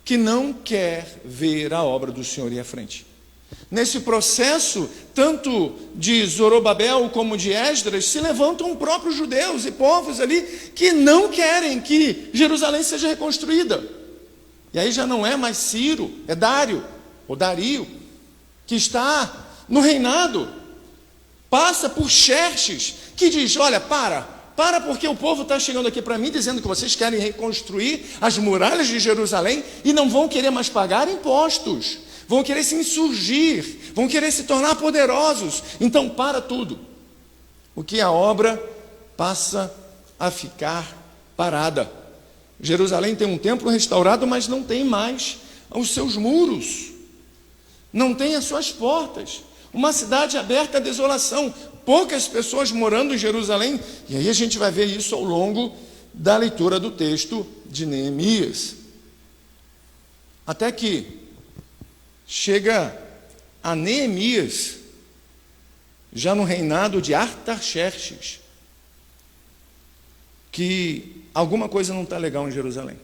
que não quer ver a obra do Senhor ir à frente. Nesse processo, tanto de Zorobabel como de Esdras, se levantam próprios judeus e povos ali que não querem que Jerusalém seja reconstruída. E aí já não é mais Ciro, é Dário, ou Dario, que está no reinado. Passa por Xerxes, que diz, olha, para porque o povo está chegando aqui para mim dizendo que vocês querem reconstruir as muralhas de Jerusalém e não vão querer mais pagar impostos, vão querer se insurgir, vão querer se tornar poderosos. Então para tudo. O que a obra passa a ficar parada. Jerusalém tem um templo restaurado, mas não tem mais os seus muros, não tem as suas portas. Uma cidade aberta à desolação, poucas pessoas morando em Jerusalém. E aí a gente vai ver isso ao longo da leitura do texto de Neemias. Até que chega a Neemias, já no reinado de Artaxerxes, que alguma coisa não está legal em Jerusalém.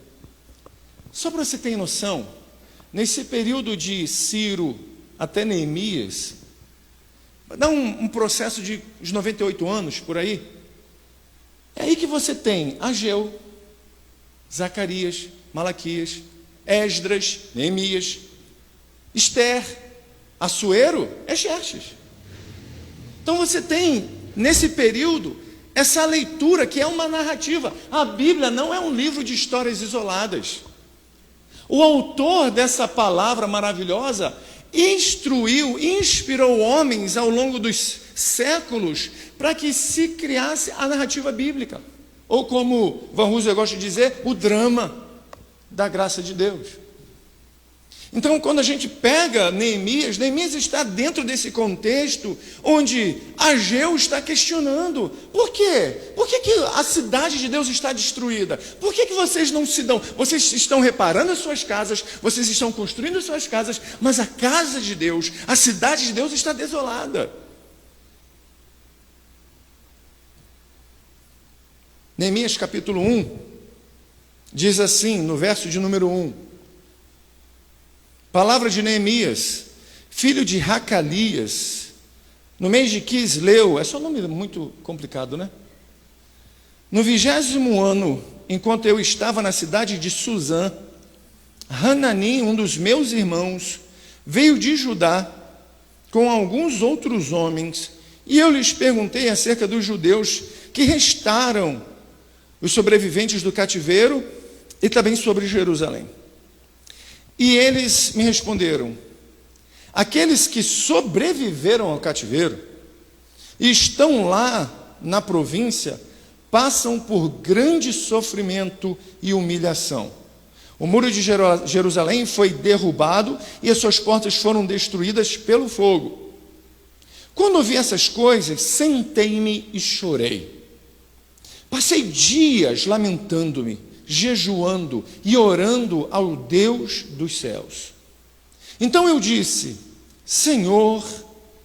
Só para você ter noção, nesse período de Ciro até Neemias, dá um processo de 98 anos, por aí. É aí que você tem Ageu, Zacarias, Malaquias, Esdras, Neemias, Ester, Assuero, é Xerxes. Então você tem, nesse período, essa leitura que é uma narrativa. A Bíblia não é um livro de histórias isoladas. O autor dessa palavra maravilhosa inspirou homens ao longo dos séculos para que se criasse a narrativa bíblica. Ou como Van Hooser gosta de dizer, o drama da graça de Deus. Então, quando a gente pega Neemias está dentro desse contexto onde Ageu está questionando. Por quê? Por que a cidade de Deus está destruída? Por que vocês não se dão? Vocês estão reparando as suas casas, vocês estão construindo as suas casas, mas a casa de Deus, a cidade de Deus está desolada. Neemias capítulo 1 diz assim, no verso de número 1: palavra de Neemias, filho de Racalias, no mês de Quisleu, é só um nome muito complicado, né? No 20º ano, enquanto eu estava na cidade de Suzã, Hanani, um dos meus irmãos, veio de Judá com alguns outros homens, e eu lhes perguntei acerca dos judeus que restaram, os sobreviventes do cativeiro, e também sobre Jerusalém. E eles me responderam: aqueles que sobreviveram ao cativeiro e estão lá na província passam por grande sofrimento e humilhação. O muro de Jerusalém foi derrubado e as suas portas foram destruídas pelo fogo. Quando ouvi essas coisas, sentei-me e chorei. Passei dias lamentando-me, jejuando e orando ao Deus dos céus. Então eu disse: Senhor,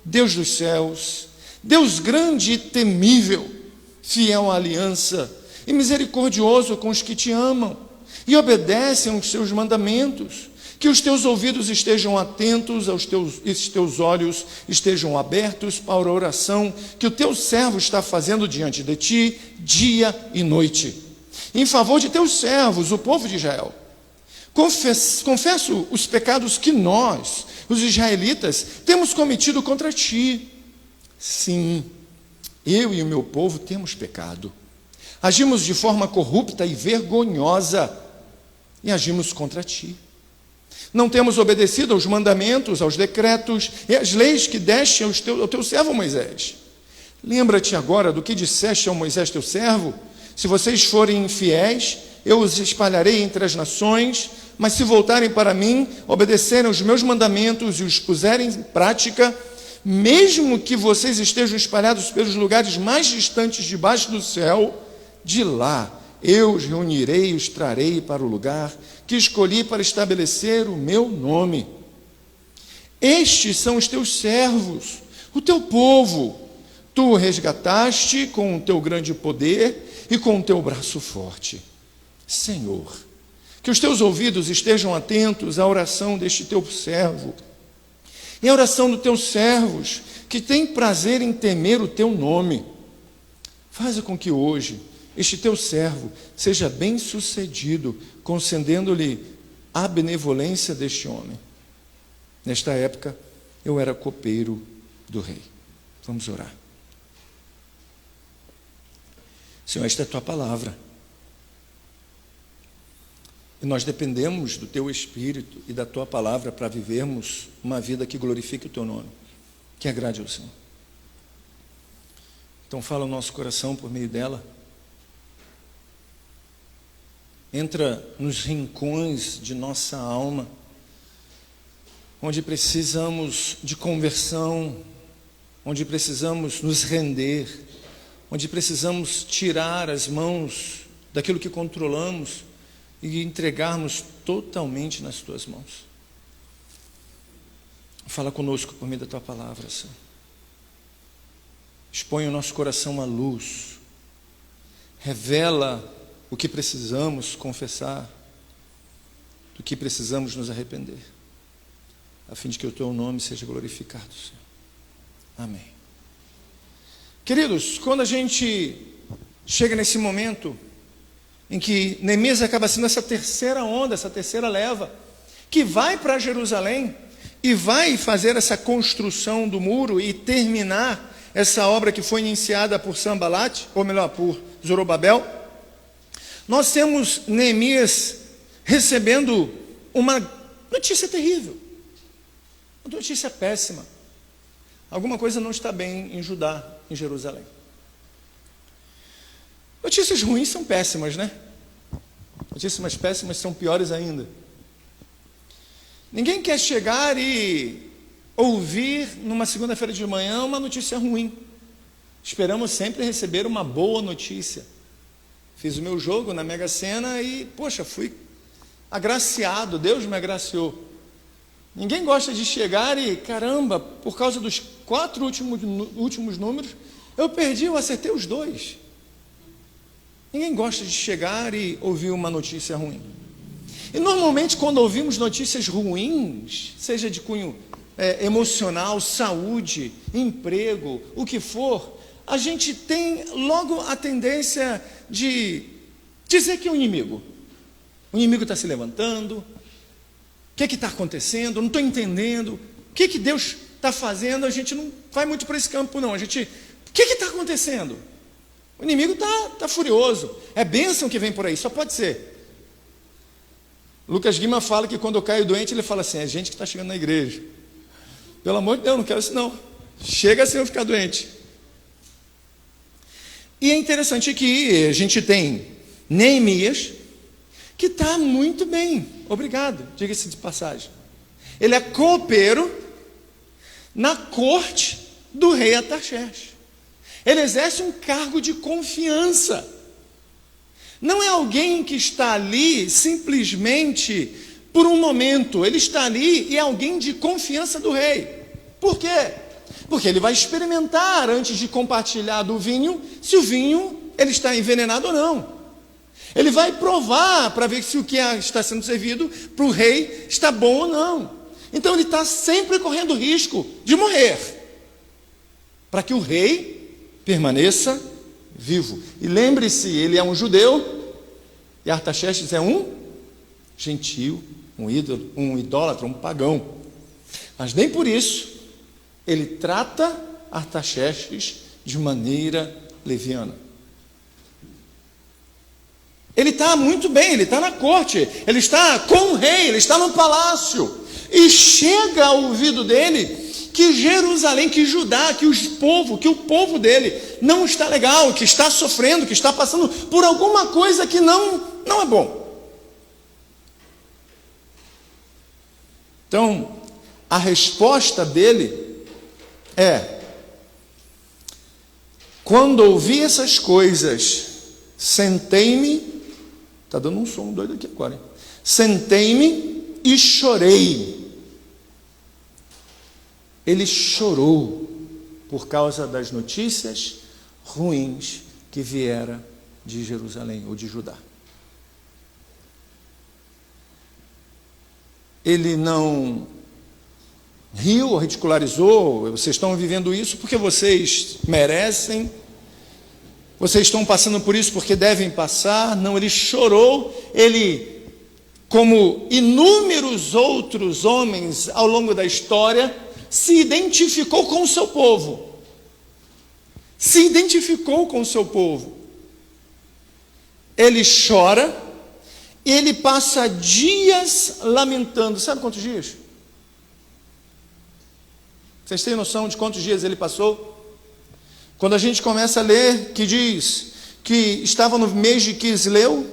Deus dos céus, Deus grande e temível, fiel à aliança e misericordioso com os que te amam e obedecem aos teus mandamentos, que os teus ouvidos estejam atentos e os teus olhos estejam abertos para a oração que o teu servo está fazendo diante de ti, dia e noite, em favor de teus servos, o povo de Israel. Confesso os pecados que nós, os israelitas, temos cometido contra ti. Sim, eu e o meu povo temos pecado. Agimos de forma corrupta e vergonhosa e agimos contra ti. Não temos obedecido aos mandamentos, aos decretos e às leis que deste ao teu servo Moisés. Lembra-te agora do que disseste ao Moisés teu servo: se vocês forem infiéis, eu os espalharei entre as nações, mas se voltarem para mim, obedecerem aos meus mandamentos e os puserem em prática, mesmo que vocês estejam espalhados pelos lugares mais distantes debaixo do céu, de lá eu os reunirei e os trarei para o lugar que escolhi para estabelecer o meu nome. Estes são os teus servos, o teu povo. Tu o resgataste com o teu grande poder e com o teu braço forte. Senhor, que os teus ouvidos estejam atentos à oração deste teu servo e à oração dos teus servos, que têm prazer em temer o teu nome. Faça com que hoje este teu servo seja bem-sucedido, concedendo-lhe a benevolência deste homem. Nesta época, eu era copeiro do rei. Vamos orar. Senhor, esta é a tua palavra. E nós dependemos do teu Espírito e da tua palavra para vivermos uma vida que glorifique o teu nome, que agrade ao Senhor. Então fala o nosso coração por meio dela. Entra nos rincões de nossa alma, onde precisamos de conversão, onde precisamos nos render, onde precisamos tirar as mãos daquilo que controlamos e entregarmos totalmente nas tuas mãos. Fala conosco por meio da tua palavra, Senhor. Expõe o nosso coração à luz. Revela o que precisamos confessar, do que precisamos nos arrepender, a fim de que o teu nome seja glorificado, Senhor. Amém. Queridos, quando a gente chega nesse momento em que Neemias acaba sendo essa terceira onda, essa terceira leva, que vai para Jerusalém e vai fazer essa construção do muro e terminar essa obra que foi iniciada por Sanbalat, ou melhor, por Zorobabel, nós temos Neemias recebendo uma notícia terrível, uma notícia péssima. Alguma coisa não está bem em Judá, em Jerusalém. Notícias ruins são péssimas, né? Notícias péssimas são piores ainda. Ninguém quer chegar e ouvir numa segunda-feira de manhã uma notícia ruim. Esperamos sempre receber uma boa notícia. Fiz o meu jogo na Mega Sena e, poxa, fui agraciado, Deus me agraciou. Ninguém gosta de chegar e, caramba, por causa dos 4 últimos números, eu acertei os 2. Ninguém gosta de chegar e ouvir uma notícia ruim. E normalmente quando ouvimos notícias ruins, seja de cunho emocional, saúde, emprego, o que for, a gente tem logo a tendência de dizer que é o inimigo está se levantando, o que está acontecendo, eu não estou entendendo, o que Deus está fazendo, a gente não vai muito para esse campo não, o que está acontecendo? O inimigo está furioso, é bênção que vem por aí, só pode ser. Lucas Guima fala que quando eu caio doente, ele fala assim, é gente que está chegando na igreja. Pelo amor de Deus, não quero isso não. Chega sem eu ficar doente. E é interessante que a gente tem Neemias, que está muito bem, obrigado, diga-se de passagem. Ele é copeiro na corte do rei Artaxerxes. Ele exerce um cargo de confiança. Não é alguém que está ali simplesmente por um momento. Ele está ali e é alguém de confiança do rei. Por quê? Porque ele vai experimentar antes de compartilhar do vinho, se o vinho ele está envenenado ou não. Ele vai provar para ver se o que está sendo servido para o rei está bom ou não. Então ele está sempre correndo risco de morrer, para que o rei permaneça vivo. E lembre-se, ele é um judeu e Artaxerxes é um gentio, um ídolo, um idólatra, um pagão. Mas nem por isso ele trata Artaxerxes de maneira leviana. Ele está muito bem, ele está na corte, ele está com o rei, ele está no palácio. E chega ao ouvido dele que Jerusalém, que Judá, que o povo dele não está legal, que está sofrendo, que está passando por alguma coisa que não é bom. Então, a resposta dele é: quando ouvi essas coisas, sentei-me, está dando um som doido aqui agora, hein? Sentei-me e chorei. Ele chorou por causa das notícias ruins que viera de Jerusalém ou de Judá. Ele não riu ou ridicularizou, vocês estão vivendo isso porque vocês merecem, vocês estão passando por isso porque devem passar. Não, ele chorou, ele como inúmeros outros homens ao longo da história, se identificou com o seu povo. Se identificou com o seu povo. Ele chora, ele passa dias lamentando. Sabe quantos dias? Vocês têm noção de quantos dias ele passou? Quando a gente começa a ler, que diz que estava no mês de Quisleu,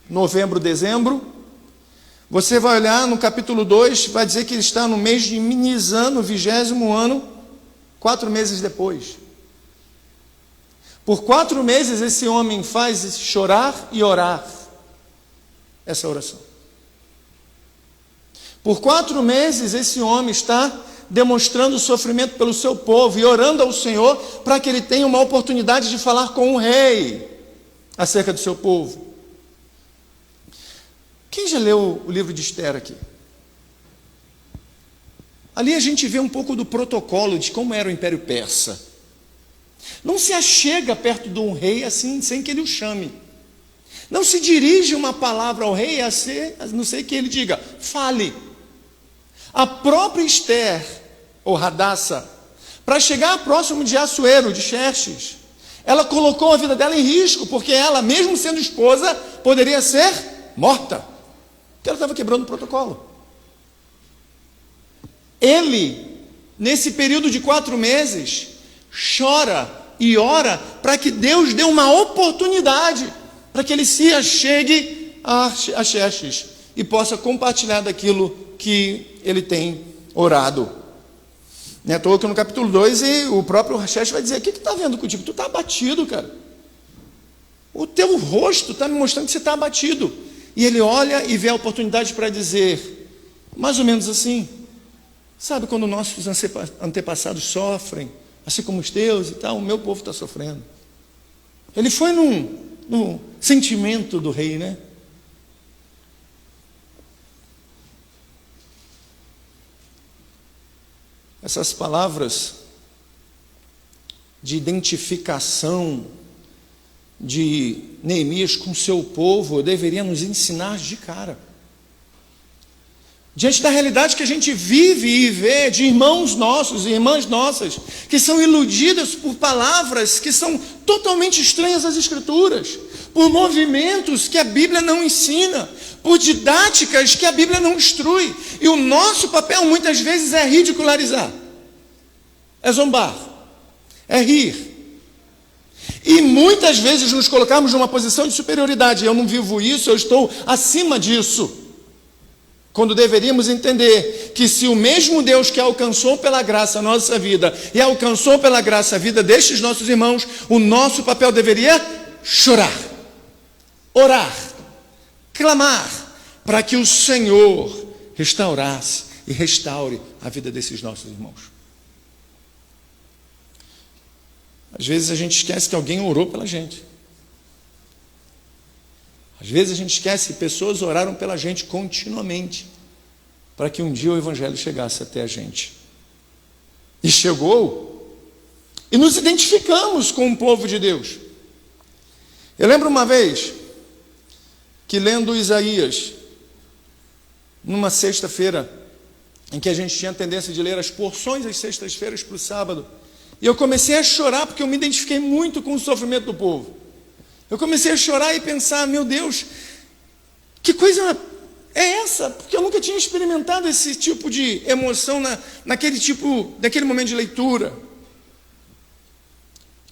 novembro, dezembro, você vai olhar no capítulo 2, vai dizer que ele está no mês de Nisan, no 20º ano, 4 meses depois. Por 4 meses esse homem faz chorar e orar essa oração. Por 4 meses esse homem está demonstrando sofrimento pelo seu povo e orando ao Senhor para que ele tenha uma oportunidade de falar com o rei acerca do seu povo. Quem já leu o livro de Esther aqui? Ali a gente vê um pouco do protocolo de como era o Império Persa. Não se achega perto de um rei assim, sem que ele o chame. Não se dirige uma palavra ao rei, a não ser que ele diga, fale. A própria Esther, ou Radassa, para chegar próximo de Assuero, de Xerxes, ela colocou a vida dela em risco, porque ela, mesmo sendo esposa, poderia ser morta. Porque ela estava quebrando o protocolo. Ele, nesse período de 4 meses, chora e ora para que Deus dê uma oportunidade para que ele se achegue a Xerxes e possa compartilhar daquilo que ele tem orado. Não é à toa que no capítulo 2 o próprio Xerxes vai dizer, o que está vendo contigo? Tu está abatido, cara. O teu rosto está me mostrando que você está abatido. E ele olha e vê a oportunidade para dizer, mais ou menos assim, sabe quando nossos antepassados sofrem, assim como os teus e tal, o meu povo está sofrendo. Ele foi no sentimento do rei, né? Essas palavras de identificação de Neemias com seu povo deveria nos ensinar de cara. Diante da realidade que a gente vive e vê de irmãos nossos e irmãs nossas que são iludidas por palavras que são totalmente estranhas às Escrituras, por movimentos que a Bíblia não ensina, por didáticas que a Bíblia não instrui, e o nosso papel muitas vezes é ridicularizar, é zombar, é rir. E muitas vezes nos colocarmos numa posição de superioridade. Eu não vivo isso, eu estou acima disso. Quando deveríamos entender que se o mesmo Deus que alcançou pela graça a nossa vida e alcançou pela graça a vida destes nossos irmãos, o nosso papel deveria chorar, orar, clamar, para que o Senhor restaurasse e restaure a vida desses nossos irmãos. Às vezes a gente esquece que alguém orou pela gente. Às vezes a gente esquece que pessoas oraram pela gente continuamente, para que um dia o Evangelho chegasse até a gente. E chegou, e nos identificamos com o povo de Deus. Eu lembro uma vez, que lendo Isaías, numa sexta-feira, em que a gente tinha a tendência de ler as porções das sextas-feiras para o sábado, e eu comecei a chorar, porque eu me identifiquei muito com o sofrimento do povo. Eu comecei a chorar e pensar, meu Deus, que coisa é essa? Porque eu nunca tinha experimentado esse tipo de emoção naquele momento de leitura.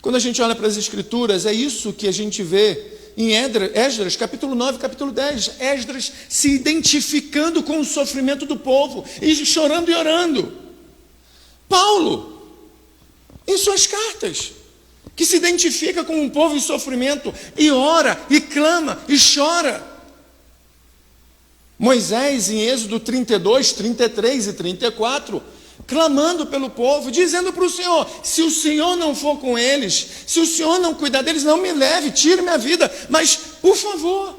Quando a gente olha para as Escrituras, é isso que a gente vê em Esdras, capítulo 9, capítulo 10. Esdras se identificando com o sofrimento do povo, e chorando e orando. Paulo, em suas cartas, que se identifica com um povo em sofrimento, e ora, e clama, e chora. Moisés, em Êxodo 32, 33 e 34, clamando pelo povo, dizendo para o Senhor, se o Senhor não for com eles, se o Senhor não cuidar deles, não me leve, tire minha vida, mas, por favor.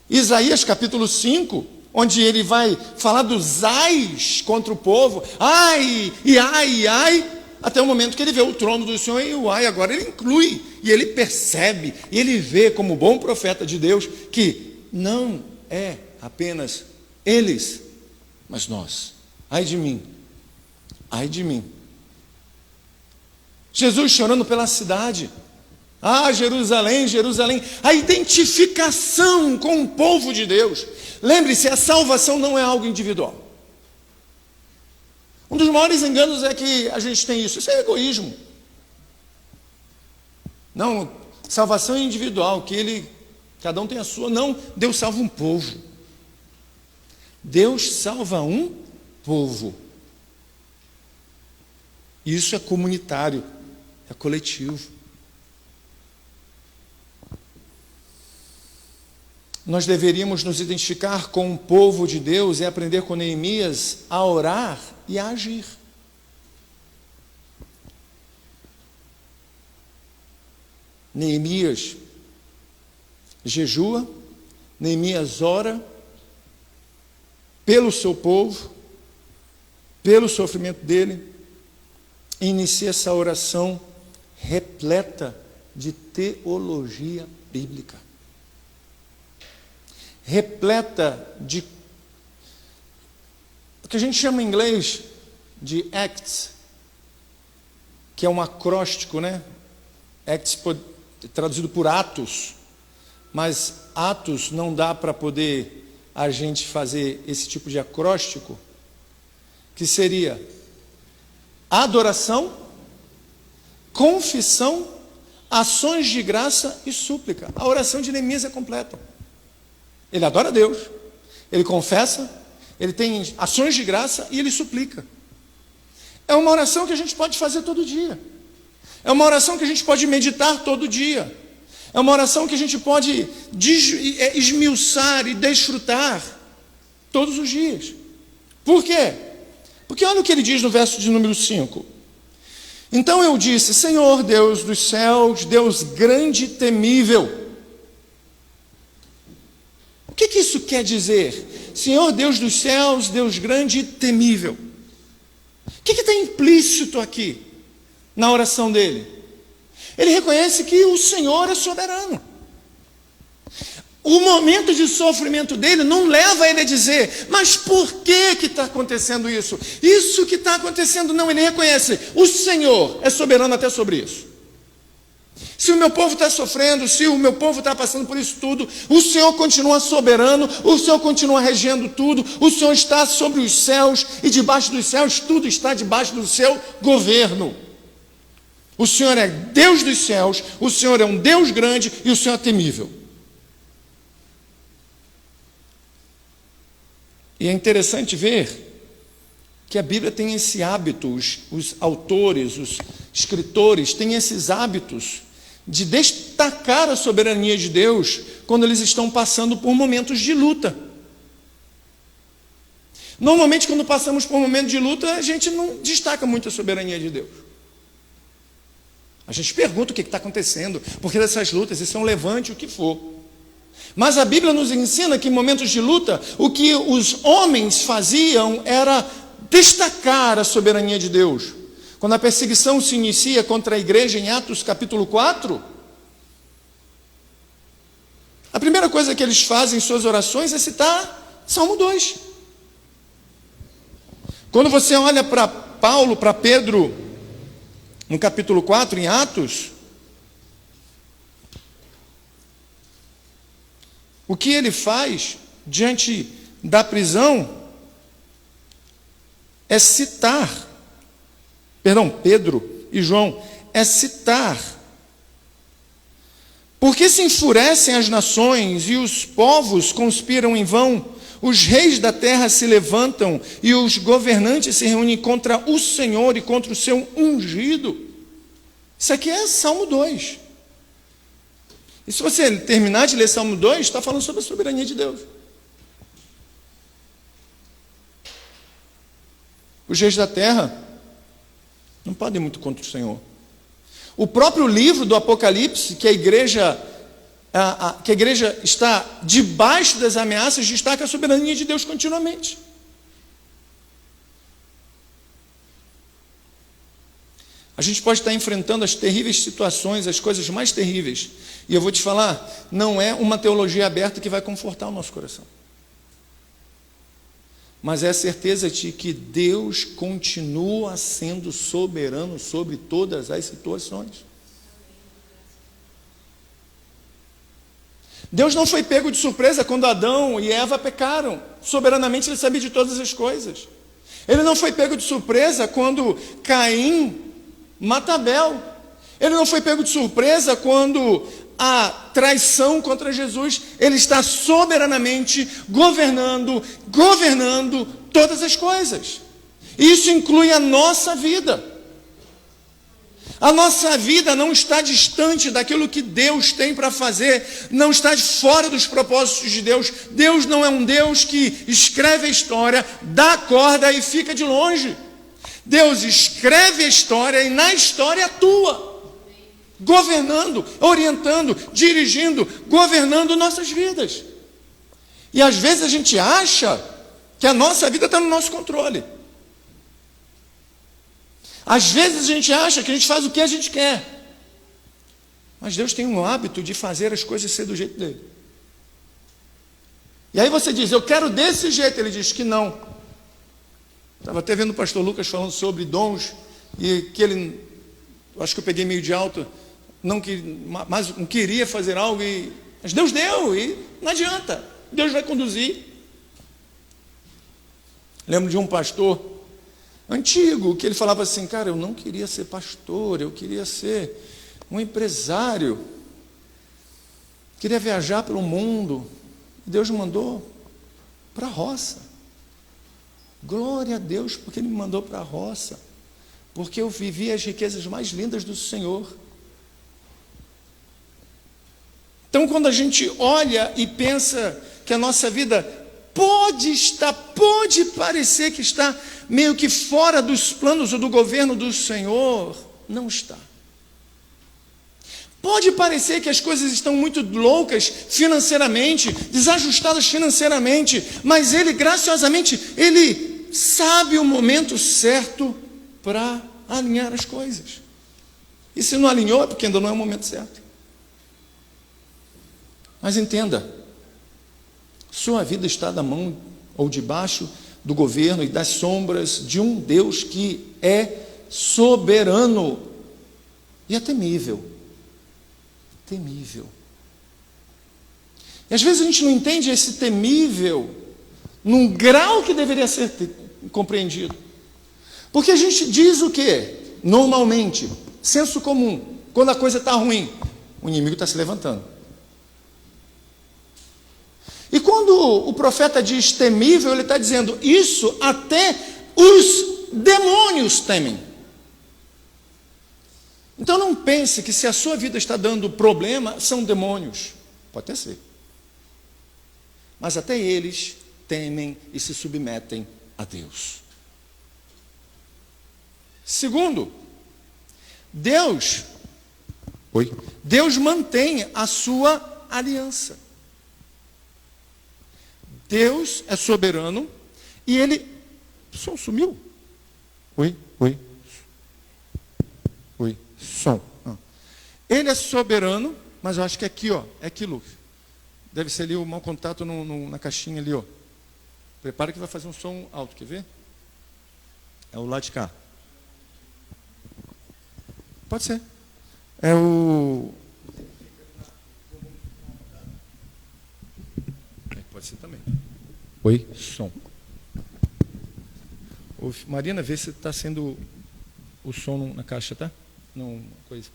Isaías capítulo 5, onde ele vai falar dos ais contra o povo, ai, e ai, e ai, até o momento que ele vê o trono do Senhor e uai, agora ele inclui, e ele percebe, e ele vê como bom profeta de Deus, que não é apenas eles, mas nós. Ai de mim, ai de mim. Jesus chorando pela cidade. Ah, Jerusalém, Jerusalém. A identificação com o povo de Deus. Lembre-se, a salvação não é algo individual. Um dos maiores enganos é que a gente tem isso. Isso é egoísmo. Não, salvação é individual, cada um tem a sua. Não, Deus salva um povo. Deus salva um povo. Isso é comunitário, é coletivo. Nós deveríamos nos identificar com o povo de Deus e aprender com Neemias a orar e a agir. Neemias jejua, Neemias ora pelo seu povo, pelo sofrimento dele, e inicia essa oração repleta de teologia bíblica. Repleta de o que a gente chama em inglês de acts, que é um acróstico, né? Acts traduzido por atos, mas atos não dá para poder a gente fazer esse tipo de acróstico, que seria adoração, confissão, ações de graça e súplica. A oração de Neemias é completa. Ele adora a Deus, ele confessa, ele tem ações de graça e ele suplica. É uma oração que a gente pode fazer todo dia. É uma oração que a gente pode meditar todo dia. É uma oração que a gente pode esmiuçar e desfrutar todos os dias. Por quê? Porque olha o que ele diz no verso de número 5. Então eu disse: Senhor Deus dos céus, Deus grande e temível. O que isso quer dizer? Senhor Deus dos céus, Deus grande e temível. O que está implícito aqui na oração dele? Ele reconhece que o Senhor é soberano. O momento de sofrimento dele não leva ele a dizer: mas por que está acontecendo isso? Isso que está acontecendo, não, ele reconhece: o Senhor é soberano até sobre isso. Se o meu povo está sofrendo, se o meu povo está passando por isso tudo, o Senhor continua soberano, o Senhor continua regendo tudo, o Senhor está sobre os céus, e debaixo dos céus tudo está debaixo do seu governo. O Senhor é Deus dos céus, o Senhor é um Deus grande e o Senhor é temível. E é interessante ver que a Bíblia tem esse hábito, os autores, os escritores têm esses hábitos de destacar a soberania de Deus quando eles estão passando por momentos de luta. Normalmente, quando passamos por um momento de luta, a gente não destaca muito a soberania de Deus. A gente pergunta o que está acontecendo, porque dessas lutas, isso é um levante, o que for. Mas a Bíblia nos ensina que em momentos de luta, o que os homens faziam era destacar a soberania de Deus. Quando a perseguição se inicia contra a igreja em Atos capítulo 4, a primeira coisa que eles fazem em suas orações é citar Salmo 2. Quando você olha para Paulo, para Pedro, no capítulo 4, em Atos, o que ele faz diante da prisão é citar, Pedro e João, é citar. Porque se enfurecem as nações e os povos conspiram em vão, os reis da terra se levantam e os governantes se reúnem contra o Senhor e contra o seu ungido. Isso aqui é Salmo 2. E se você terminar de ler Salmo 2, está falando sobre a soberania de Deus. Os reis da terra não podem muito contra o Senhor. O próprio livro do Apocalipse, que a igreja está debaixo das ameaças, destaca a soberania de Deus continuamente. A gente pode estar enfrentando as terríveis situações, as coisas mais terríveis. E eu vou te falar, não é uma teologia aberta que vai confortar o nosso coração. Mas é a certeza de que Deus continua sendo soberano sobre todas as situações. Deus não foi pego de surpresa quando Adão e Eva pecaram. Soberanamente Ele sabia de todas as coisas. Ele não foi pego de surpresa quando Caim mata Abel. Ele não foi pego de surpresa quando a traição contra Jesus. Ele está soberanamente governando todas as coisas. Isso inclui a nossa vida. A nossa vida não está distante daquilo que Deus tem para fazer, não está fora dos propósitos de Deus. Deus não é um Deus que escreve a história, dá a corda e fica de longe. Deus escreve a história e na história atua, governando, orientando, dirigindo, governando nossas vidas. E às vezes a gente acha que a nossa vida está no nosso controle. Às vezes a gente acha que a gente faz o que a gente quer. Mas Deus tem um hábito de fazer as coisas ser do jeito dele. E aí você diz, eu quero desse jeito. Ele diz que não. Estava até vendo o pastor Lucas falando sobre dons. E que ele, acho que eu peguei meio de alto, mas não queria fazer algo. Mas Deus deu e não adianta. Deus vai conduzir. Lembro de um pastor antigo, que ele falava assim, cara, eu não queria ser pastor, eu queria ser um empresário, queria viajar pelo mundo. Deus me mandou para a roça. Glória a Deus, porque Ele me mandou para a roça, porque eu vivi as riquezas mais lindas do Senhor. Então, quando a gente olha e pensa que a nossa vida pode parecer que está meio que fora dos planos ou do governo do Senhor, não está. Pode parecer que as coisas estão muito loucas financeiramente, desajustadas financeiramente, mas Ele, graciosamente, Ele sabe o momento certo para alinhar as coisas. E se não alinhou, é porque ainda não é o momento certo. Mas entenda, sua vida está da mão ou debaixo do governo e das sombras de um Deus que é soberano e é temível. Temível. E às vezes a gente não entende esse temível num grau que deveria ser compreendido. Porque a gente diz o quê? Normalmente, senso comum, quando a coisa está ruim, o inimigo está se levantando. E quando o profeta diz temível, ele está dizendo, isso até os demônios temem. Então não pense que se a sua vida está dando problema, são demônios. Pode até ser. Mas até eles temem e se submetem a Deus. Segundo, Deus mantém a sua aliança. Deus é soberano e Ele... O som sumiu? Oi. Som. Ele é soberano, mas eu acho que é aqui, ó. É aquilo. Deve ser ali o mau contato na caixinha ali, ó. Prepara que vai fazer um som alto, quer ver? É o lado de cá. Pode ser. É o... Pode ser também. Oi, som. Marina, vê se está sendo o som na caixa, tá? Não, coisa.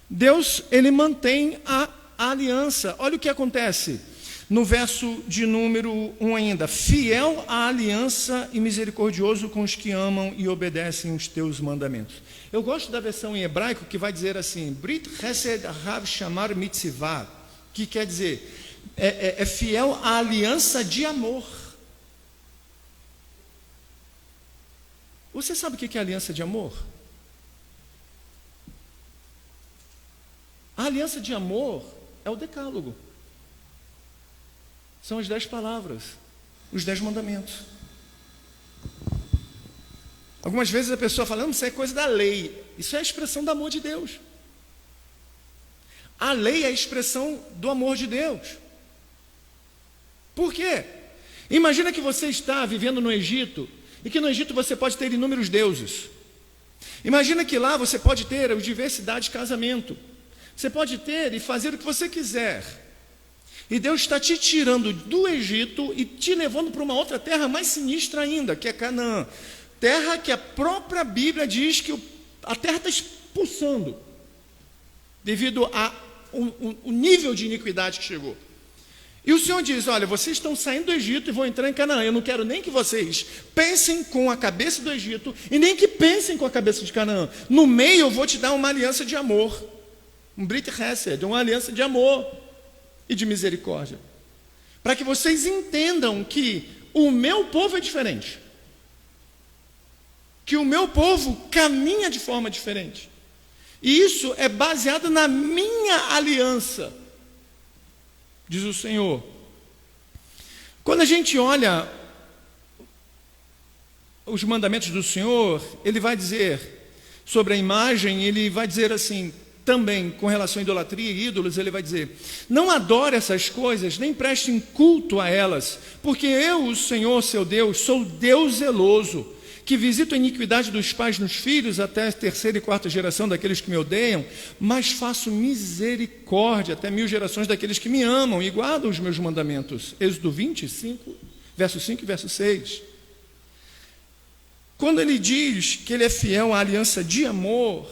Deus, Ele mantém a aliança. Olha o que acontece no verso de número 1 ainda. Fiel à aliança e misericordioso com os que amam e obedecem os teus mandamentos. Eu gosto da versão em hebraico que vai dizer assim, Brit Chesed Rav Shamar Mitzvah, que quer dizer, é fiel à aliança de amor. Você sabe o que é aliança de amor? A aliança de amor é o decálogo. São as 10 palavras, os 10 mandamentos. Algumas vezes a pessoa fala, não, isso é coisa da lei. Isso é a expressão do amor de Deus. A lei é a expressão do amor de Deus. Por quê? Imagina que você está vivendo no Egito, e que no Egito você pode ter inúmeros deuses. Imagina que lá você pode ter a diversidade de casamento. Você pode ter e fazer o que você quiser. E Deus está te tirando do Egito e te levando para uma outra terra mais sinistra ainda, que é Canaã. Terra que a própria Bíblia diz que a terra está expulsando, devido ao nível de iniquidade que chegou. E o Senhor diz, olha, vocês estão saindo do Egito e vão entrar em Canaã. Eu não quero nem que vocês pensem com a cabeça do Egito e nem que pensem com a cabeça de Canaã. No meio eu vou te dar uma aliança de amor. Um Brit Hesed, uma aliança de amor e de misericórdia. Para que vocês entendam que o meu povo é diferente. Que o meu povo caminha de forma diferente. E isso é baseado na minha aliança, diz o Senhor. Quando a gente olha os mandamentos do Senhor, ele vai dizer sobre a imagem, ele vai dizer assim, também com relação à idolatria e ídolos, ele vai dizer, não adore essas coisas, nem prestem culto a elas, porque eu, o Senhor, seu Deus, sou Deus zeloso, que visito a iniquidade dos pais nos filhos até a 3ª e 4ª geração daqueles que me odeiam, mas faço misericórdia até 1000 gerações daqueles que me amam e guardam os meus mandamentos. Êxodo 25, verso 5 e verso 6. Quando ele diz que ele é fiel à aliança de amor,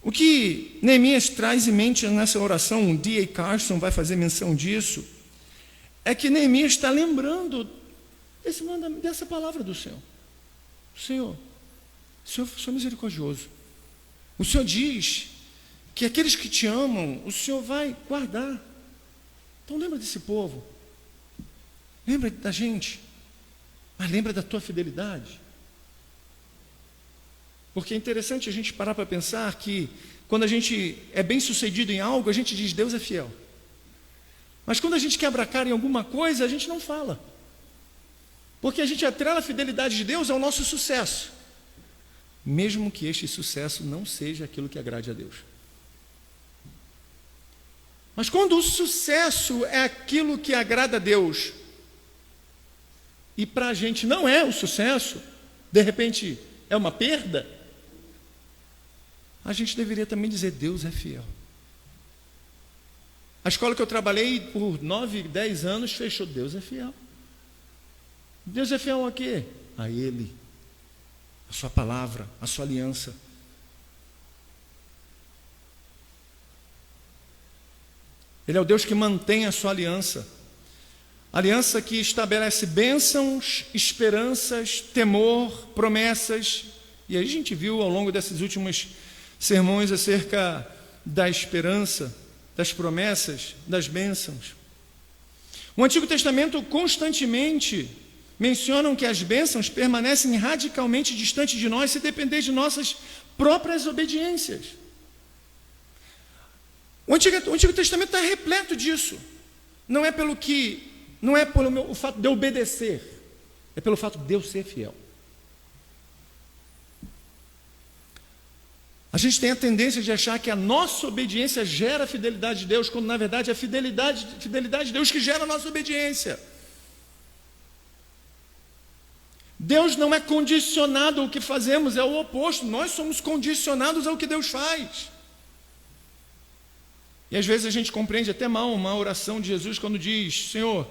o que Neemias traz em mente nessa oração, D.A. Carson vai fazer menção disso, é que Neemias está lembrando dessa palavra do Senhor. Senhor é misericordioso. O Senhor diz que aqueles que te amam, o Senhor vai guardar. Então lembra desse povo. Lembra da gente. Mas lembra da tua fidelidade. Porque é interessante a gente parar para pensar que quando a gente é bem sucedido em algo, a gente diz Deus é fiel. Mas quando a gente quebra a cara em alguma coisa, a gente não fala. Porque a gente atrela a fidelidade de Deus ao nosso sucesso, mesmo que este sucesso não seja aquilo que agrade a Deus. Mas quando o sucesso é aquilo que agrada a Deus, e para a gente não é o sucesso, de repente é uma perda, a gente deveria também dizer Deus é fiel. A escola que eu trabalhei por 9, 10 anos fechou, Deus é fiel. Deus é fiel a quê? A Ele, a sua palavra, a sua aliança. Ele é o Deus que mantém a sua aliança. Aliança que estabelece bênçãos, esperanças, temor, promessas. E aí a gente viu ao longo desses últimos sermões acerca da esperança, das promessas, das bênçãos. O Antigo Testamento constantemente mencionam que as bênçãos permanecem radicalmente distantes de nós se depender de nossas próprias obediências. O Antigo Testamento está repleto disso. Não é pelo o fato de eu obedecer, é pelo fato de eu ser fiel. A gente tem a tendência de achar que a nossa obediência gera a fidelidade de Deus, quando na verdade é a fidelidade de Deus que gera a nossa obediência. Deus não é condicionado ao que fazemos, é o oposto. Nós somos condicionados ao que Deus faz. E às vezes a gente compreende até mal uma oração de Jesus quando diz, Senhor,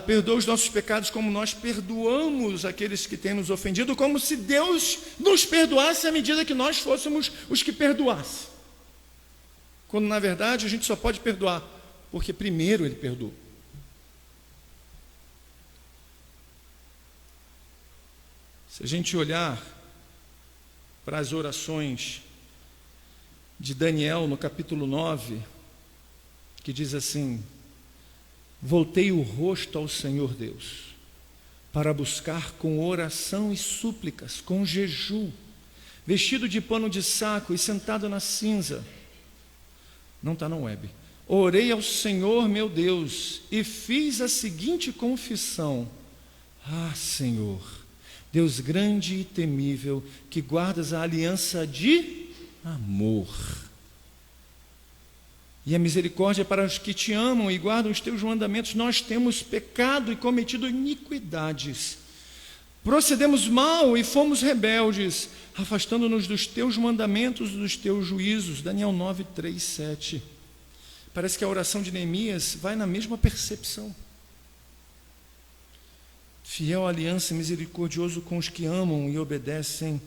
perdoa os nossos pecados como nós perdoamos aqueles que têm nos ofendido, como se Deus nos perdoasse à medida que nós fôssemos os que perdoasse. Quando na verdade a gente só pode perdoar porque primeiro Ele perdoou. Se a gente olhar para as orações de Daniel no capítulo 9, que diz assim, voltei o rosto ao Senhor Deus, para buscar com oração e súplicas, com jejum, vestido de pano de saco e sentado na cinza. Não está na web. Orei ao Senhor meu Deus e fiz a seguinte confissão, Senhor, Deus grande e temível, que guardas a aliança de amor e a misericórdia para os que te amam e guardam os teus mandamentos. Nós temos pecado e cometido iniquidades. Procedemos mal e fomos rebeldes, afastando-nos dos teus mandamentos e dos teus juízos. Daniel 9, 3, 7. Parece que a oração de Neemias vai na mesma percepção. Fiel aliança e misericordioso com os que amam e obedecem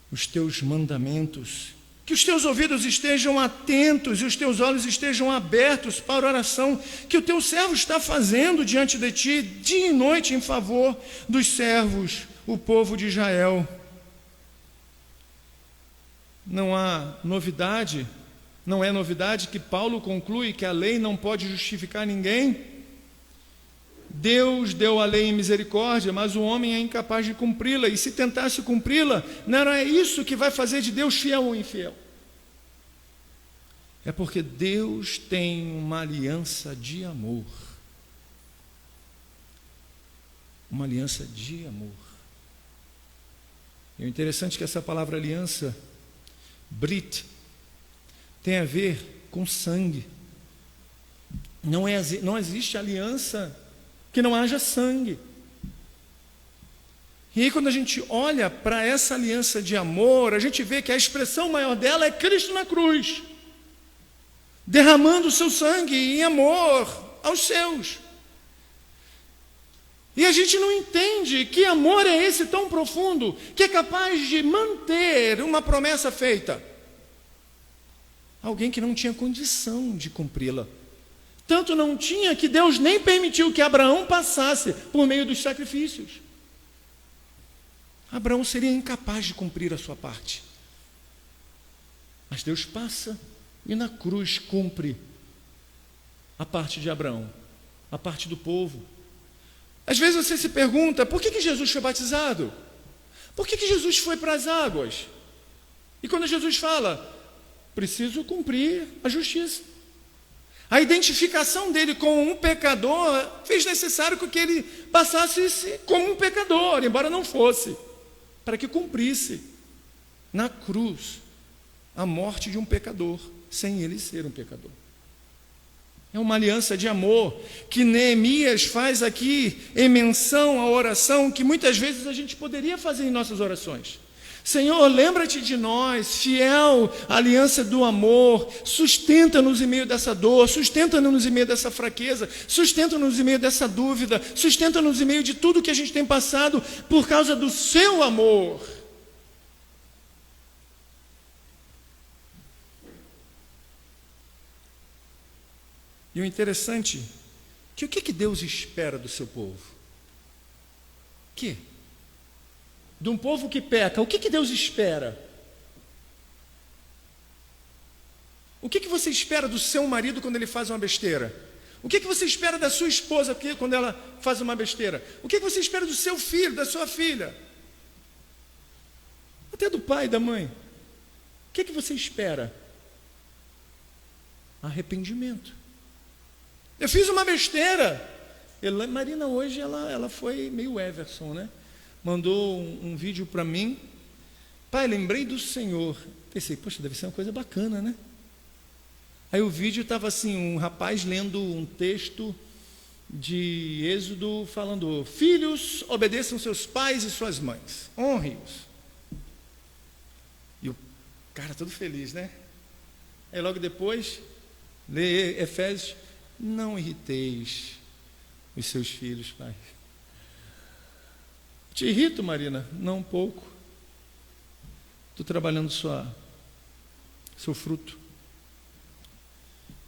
os teus mandamentos. Que os teus ouvidos estejam atentos e os teus olhos estejam abertos para a oração que o teu servo está fazendo diante de ti, dia e noite, em favor dos servos, o povo de Israel. Não é novidade que Paulo conclui que a lei não pode justificar ninguém. Deus deu a lei em misericórdia, mas o homem é incapaz de cumpri-la, e se tentasse cumpri-la, não era isso que vai fazer de Deus fiel ou infiel. É porque Deus tem uma aliança de amor. Uma aliança de amor. E o interessante é que essa palavra aliança, Brit, tem a ver com sangue. Não existe aliança que não haja sangue. E aí, quando a gente olha para essa aliança de amor, a gente vê que a expressão maior dela é Cristo na cruz, derramando o seu sangue em amor aos seus. E a gente não entende que amor é esse tão profundo, que é capaz de manter uma promessa feita. Alguém que não tinha condição de cumpri-la. Tanto não tinha que Deus nem permitiu que Abraão passasse por meio dos sacrifícios. Abraão seria incapaz de cumprir a sua parte. Mas Deus passa e na cruz cumpre a parte de Abraão, a parte do povo. Às vezes você se pergunta, por que Jesus foi batizado? Por que Jesus foi para as águas? E quando Jesus fala, preciso cumprir a justiça. A identificação dele com um pecador fez necessário que ele passasse como um pecador, embora não fosse, para que cumprisse na cruz a morte de um pecador, sem ele ser um pecador. É uma aliança de amor que Neemias faz aqui em menção à oração que muitas vezes a gente poderia fazer em nossas orações. Senhor, lembra-te de nós, fiel aliança do amor, sustenta-nos em meio dessa dor, sustenta-nos em meio dessa fraqueza, sustenta-nos em meio dessa dúvida, sustenta-nos em meio de tudo que a gente tem passado por causa do seu amor. E o interessante, que o que Deus espera do seu povo? De um povo que peca, o que Deus espera? O que você espera do seu marido quando ele faz uma besteira? O que você espera da sua esposa quando ela faz uma besteira? O que você espera do seu filho, da sua filha? Até do pai e da mãe. O que você espera? Arrependimento. Eu fiz uma besteira. Marina hoje ela foi meio Everson, né? Mandou um vídeo para mim. Pai, lembrei do Senhor. Pensei, poxa, deve ser uma coisa bacana, né? Aí o vídeo estava assim, um rapaz lendo um texto de Êxodo falando, filhos, obedeçam seus pais e suas mães, honre-os. E o cara todo feliz, né? Aí logo depois, lê Efésios, não irriteis os seus filhos, pai. Te irrito, Marina? Não, um pouco. Estou trabalhando seu fruto.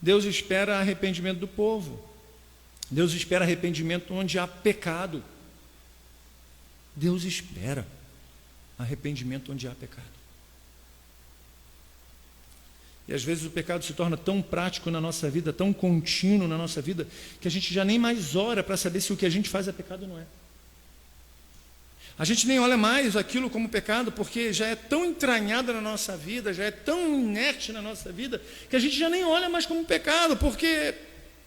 Deus espera arrependimento do povo. Deus espera arrependimento onde há pecado. Deus espera arrependimento onde há pecado. E às vezes o pecado se torna tão prático na nossa vida, tão contínuo na nossa vida, que a gente já nem mais ora para saber se o que a gente faz é pecado ou não é. A gente nem olha mais aquilo como pecado, porque já é tão entranhado na nossa vida, já é tão inerte na nossa vida, que a gente já nem olha mais como pecado, porque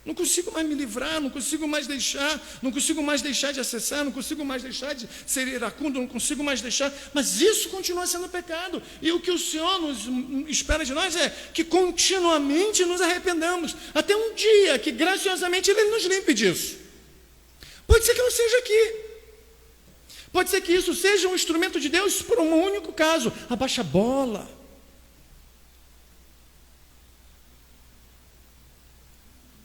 Não consigo mais me livrar, não consigo mais deixar de acessar, não consigo mais deixar de ser iracundo, não consigo mais deixar. Mas isso continua sendo pecado. E o que o Senhor nos espera de nós é que continuamente nos arrependamos. Até um dia que graciosamente Ele nos limpe disso. Pode ser que não seja aqui. Pode ser que isso seja um instrumento de Deus por um único caso. Abaixa a bola.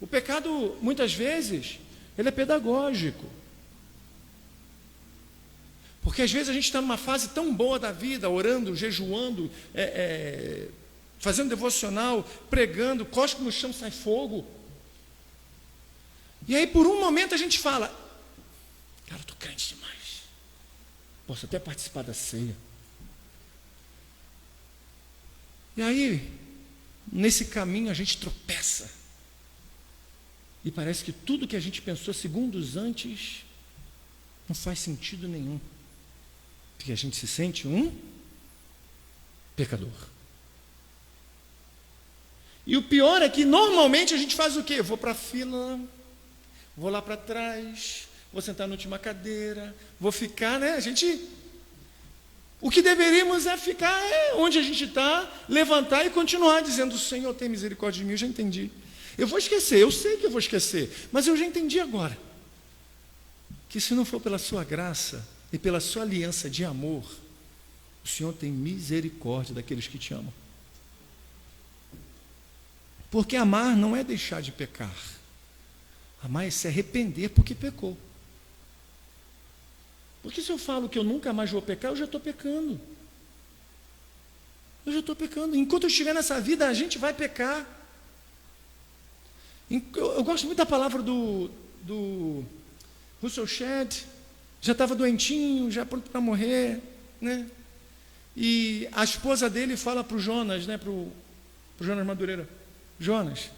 O pecado, muitas vezes, ele é pedagógico. Porque às vezes a gente está numa fase tão boa da vida, orando, jejuando, fazendo devocional, pregando, cospe no chão, sai fogo. E aí por um momento a gente fala, cara, eu estou crente demais. Posso até participar da ceia. E aí, nesse caminho a gente tropeça. E parece que tudo que a gente pensou segundos antes não faz sentido nenhum. Porque a gente se sente um pecador. E o pior é que normalmente a gente faz o quê? Vou para a fila, vou lá para trás, vou sentar na última cadeira, vou ficar, né? O que deveríamos é ficar onde a gente está, levantar e continuar dizendo, Senhor, tem misericórdia de mim, eu já entendi. Eu vou esquecer, eu sei que eu vou esquecer, mas eu já entendi agora que se não for pela sua graça e pela sua aliança de amor, o Senhor tem misericórdia daqueles que te amam. Porque amar não é deixar de pecar. Amar é se arrepender porque pecou. Porque se eu falo que eu nunca mais vou pecar, eu já estou pecando. Eu já estou pecando. Enquanto eu estiver nessa vida, a gente vai pecar. Eu gosto muito da palavra do Russell Shedd. Já estava doentinho, já pronto para morrer, né? E a esposa dele fala para o Jonas, né? Para o Jonas Madureira, Jonas,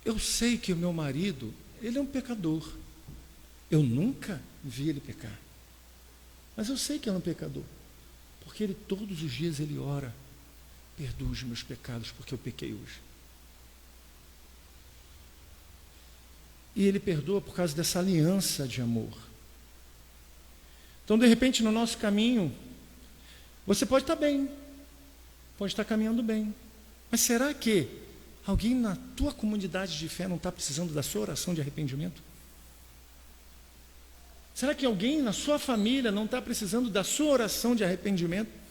eu sei que o meu marido, ele é um pecador. Eu nunca vi ele pecar. Mas eu sei que ele é um pecador. Porque ele todos os dias ele ora, perdoa os meus pecados porque eu pequei hoje. E Ele perdoa por causa dessa aliança de amor. Então, de repente, no nosso caminho, você pode estar bem, pode estar caminhando bem. Mas será que alguém na tua comunidade de fé não está precisando da sua oração de arrependimento? Será que alguém na sua família não está precisando da sua oração de arrependimento?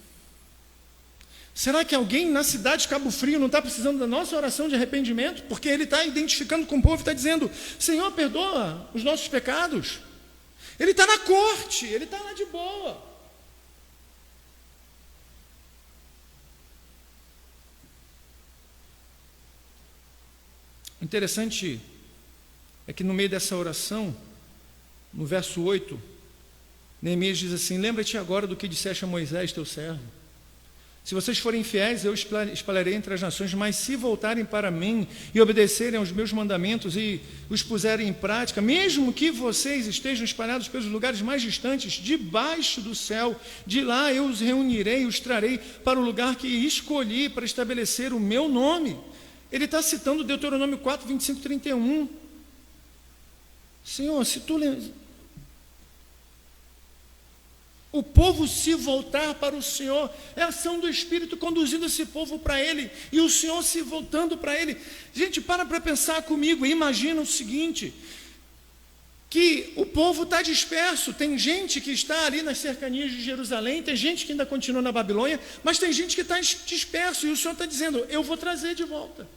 Será que alguém na cidade de Cabo Frio não está precisando da nossa oração de arrependimento? Porque ele está identificando com o povo e está dizendo, Senhor, perdoa os nossos pecados. Ele está na corte, ele está lá de boa. O interessante é que no meio dessa oração, no verso 8, Neemias diz assim, lembra-te agora do que disseste a Moisés, teu servo. Se vocês forem fiéis, eu espalharei entre as nações, mas se voltarem para mim e obedecerem aos meus mandamentos e os puserem em prática, mesmo que vocês estejam espalhados pelos lugares mais distantes, debaixo do céu, de lá eu os reunirei, os trarei para o lugar que escolhi para estabelecer o meu nome. Ele está citando Deuteronômio 4, 25, 31. Senhor, se tu... O povo se voltar para o Senhor, é a ação do Espírito conduzindo esse povo para Ele, e o Senhor se voltando para Ele. Gente, para pensar comigo, imagina o seguinte, que o povo está disperso, tem gente que está ali nas cercanias de Jerusalém, tem gente que ainda continua na Babilônia, mas tem gente que está disperso, e o Senhor está dizendo, eu vou trazer de volta.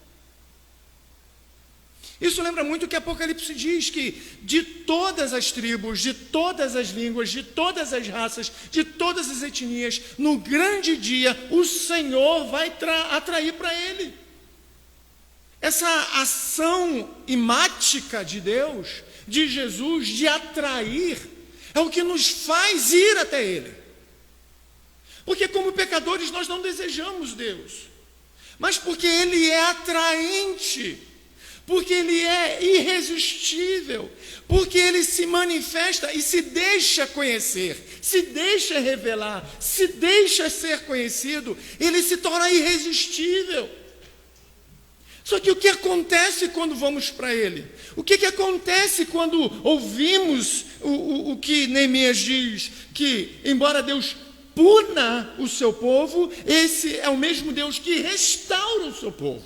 Isso lembra muito o que Apocalipse diz, que de todas as tribos, de todas as línguas, de todas as raças, de todas as etnias, no grande dia, o Senhor vai atrair para Ele. Essa ação imática de Deus, de Jesus, de atrair, é o que nos faz ir até Ele. Porque como pecadores nós não desejamos Deus, mas porque Ele é atraente, porque Ele é irresistível, porque Ele se manifesta e se deixa conhecer, se deixa revelar, se deixa ser conhecido, Ele se torna irresistível. Só que o que acontece quando vamos para ele? O que acontece quando ouvimos o que Neemias diz? Que, embora Deus puna o seu povo, esse é o mesmo Deus que restaura o seu povo.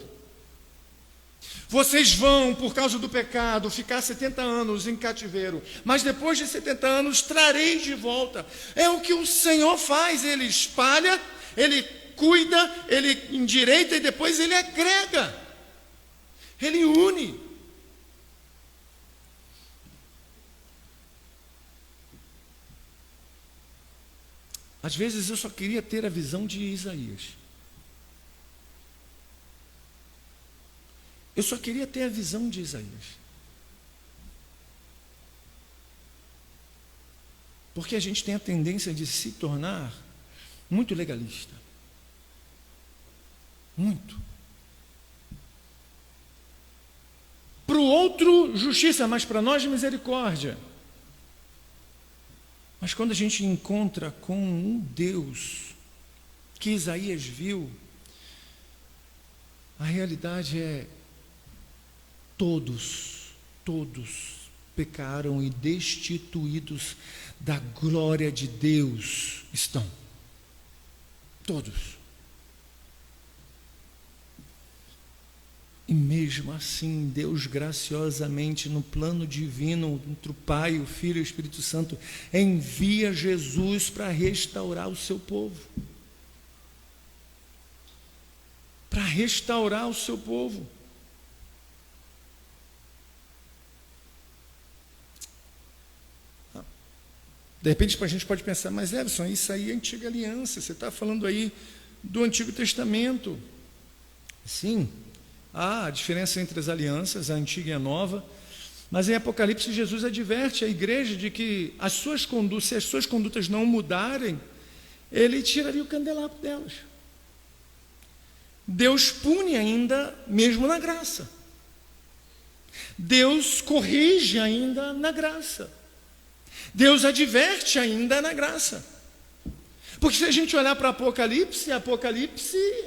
Vocês vão, por causa do pecado, ficar 70 anos em cativeiro, mas depois de 70 anos trarei de volta. É o que o Senhor faz, ele espalha, ele cuida, ele endireita e depois ele agrega. Ele une. Às vezes eu só queria ter a visão de Isaías. Eu só queria ter a visão de Isaías. Porque a gente tem a tendência de se tornar muito legalista. Muito. Para o outro, justiça, mas para nós, misericórdia. Mas quando a gente encontra com um Deus que Isaías viu, a realidade é: todos pecaram e destituídos da glória de Deus estão. Todos. E mesmo assim, Deus graciosamente, no plano divino, entre o Pai, o Filho e o Espírito Santo, envia Jesus para restaurar o seu povo. Para restaurar o seu povo. De repente a gente pode pensar, mas Everson, isso aí é a antiga aliança, você está falando aí do Antigo Testamento. Sim, há a diferença entre as alianças, a antiga e a nova, mas em Apocalipse Jesus adverte a igreja de que se as suas condutas não mudarem, ele tiraria o candelabro delas. Deus pune ainda mesmo na graça. Deus corrige ainda na graça. Deus adverte ainda na graça. Porque se a gente olhar para Apocalipse,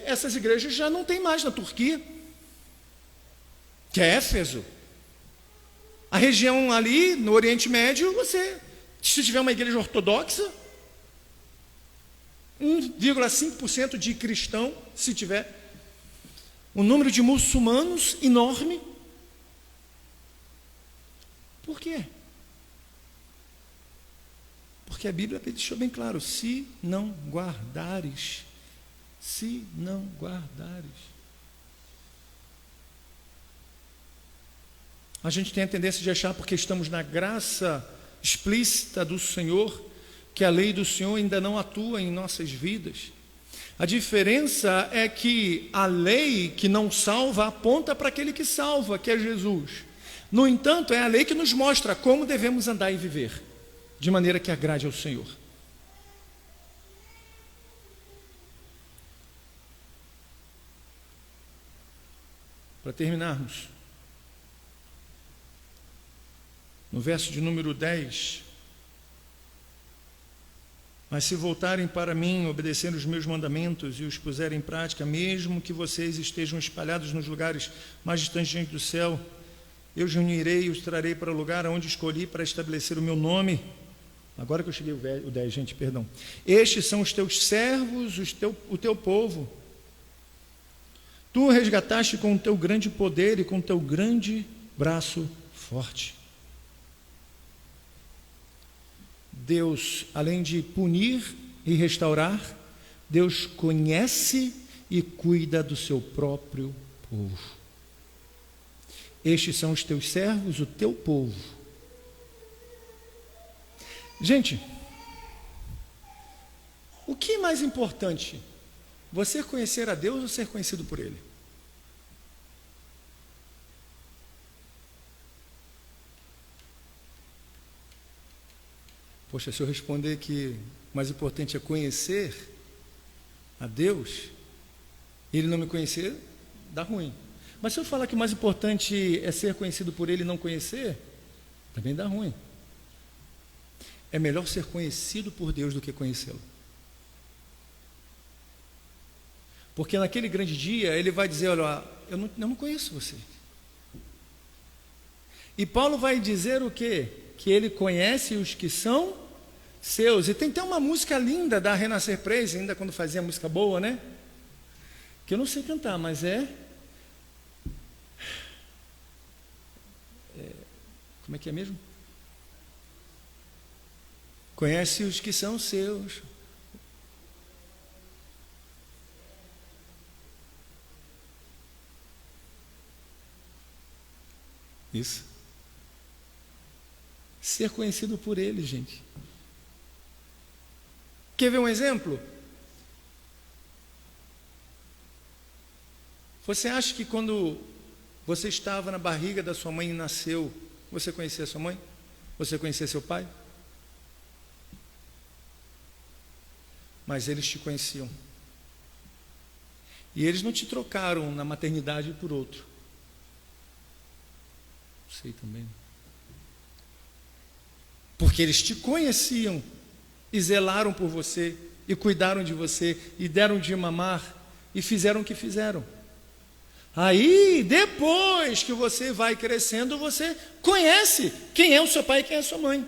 essas igrejas já não tem mais na Turquia, que é Éfeso. A região ali, no Oriente Médio, se tiver uma igreja ortodoxa, 1,5% de cristão, se tiver, um número de muçulmanos enorme. Por quê? Porque a Bíblia deixou bem claro: se não guardares. A gente tem a tendência de achar, porque estamos na graça explícita do Senhor, que a lei do Senhor ainda não atua em nossas vidas. A diferença é que a lei que não salva aponta para aquele que salva, que é Jesus. No entanto, é a lei que nos mostra como devemos andar e viver, de maneira que agrade ao Senhor. Para terminarmos, no verso de número 10, mas se voltarem para mim, obedecerem os meus mandamentos e os puserem em prática, mesmo que vocês estejam espalhados nos lugares mais distantes do céu, eu os reunirei e os trarei para o lugar onde escolhi para estabelecer o meu nome. Agora que eu cheguei o 10, gente, perdão. Estes são os teus servos, o teu povo. Tu o resgataste com o teu grande poder e com o teu grande braço forte. Deus, além de punir e restaurar, Deus conhece e cuida do seu próprio povo. Estes são os teus servos, o teu povo. Gente, o que é mais importante? Você conhecer a Deus ou ser conhecido por Ele? Poxa, se eu responder que o mais importante é conhecer a Deus, e Ele não me conhecer, dá ruim. Mas se eu falar que o mais importante é ser conhecido por Ele e não conhecer, também dá ruim. É melhor ser conhecido por Deus do que conhecê-lo. Porque naquele grande dia, Ele vai dizer: olha, eu não conheço você. E Paulo vai dizer o quê? Que ele conhece os que são seus. E tem até uma música linda da Renascer Praise, ainda quando fazia música boa, né? Que eu não sei cantar, mas como é que é mesmo? Conhece os que são seus. Isso. Ser conhecido por ele, gente. Quer ver um exemplo? Você acha que quando você estava na barriga da sua mãe e nasceu, você conhecia sua mãe? Você conhecia seu pai? Mas eles te conheciam. E eles não te trocaram na maternidade por outro. Sei também. Porque eles te conheciam e zelaram por você e cuidaram de você e deram de mamar e fizeram o que fizeram. Aí, depois que você vai crescendo, você conhece quem é o seu pai e quem é a sua mãe.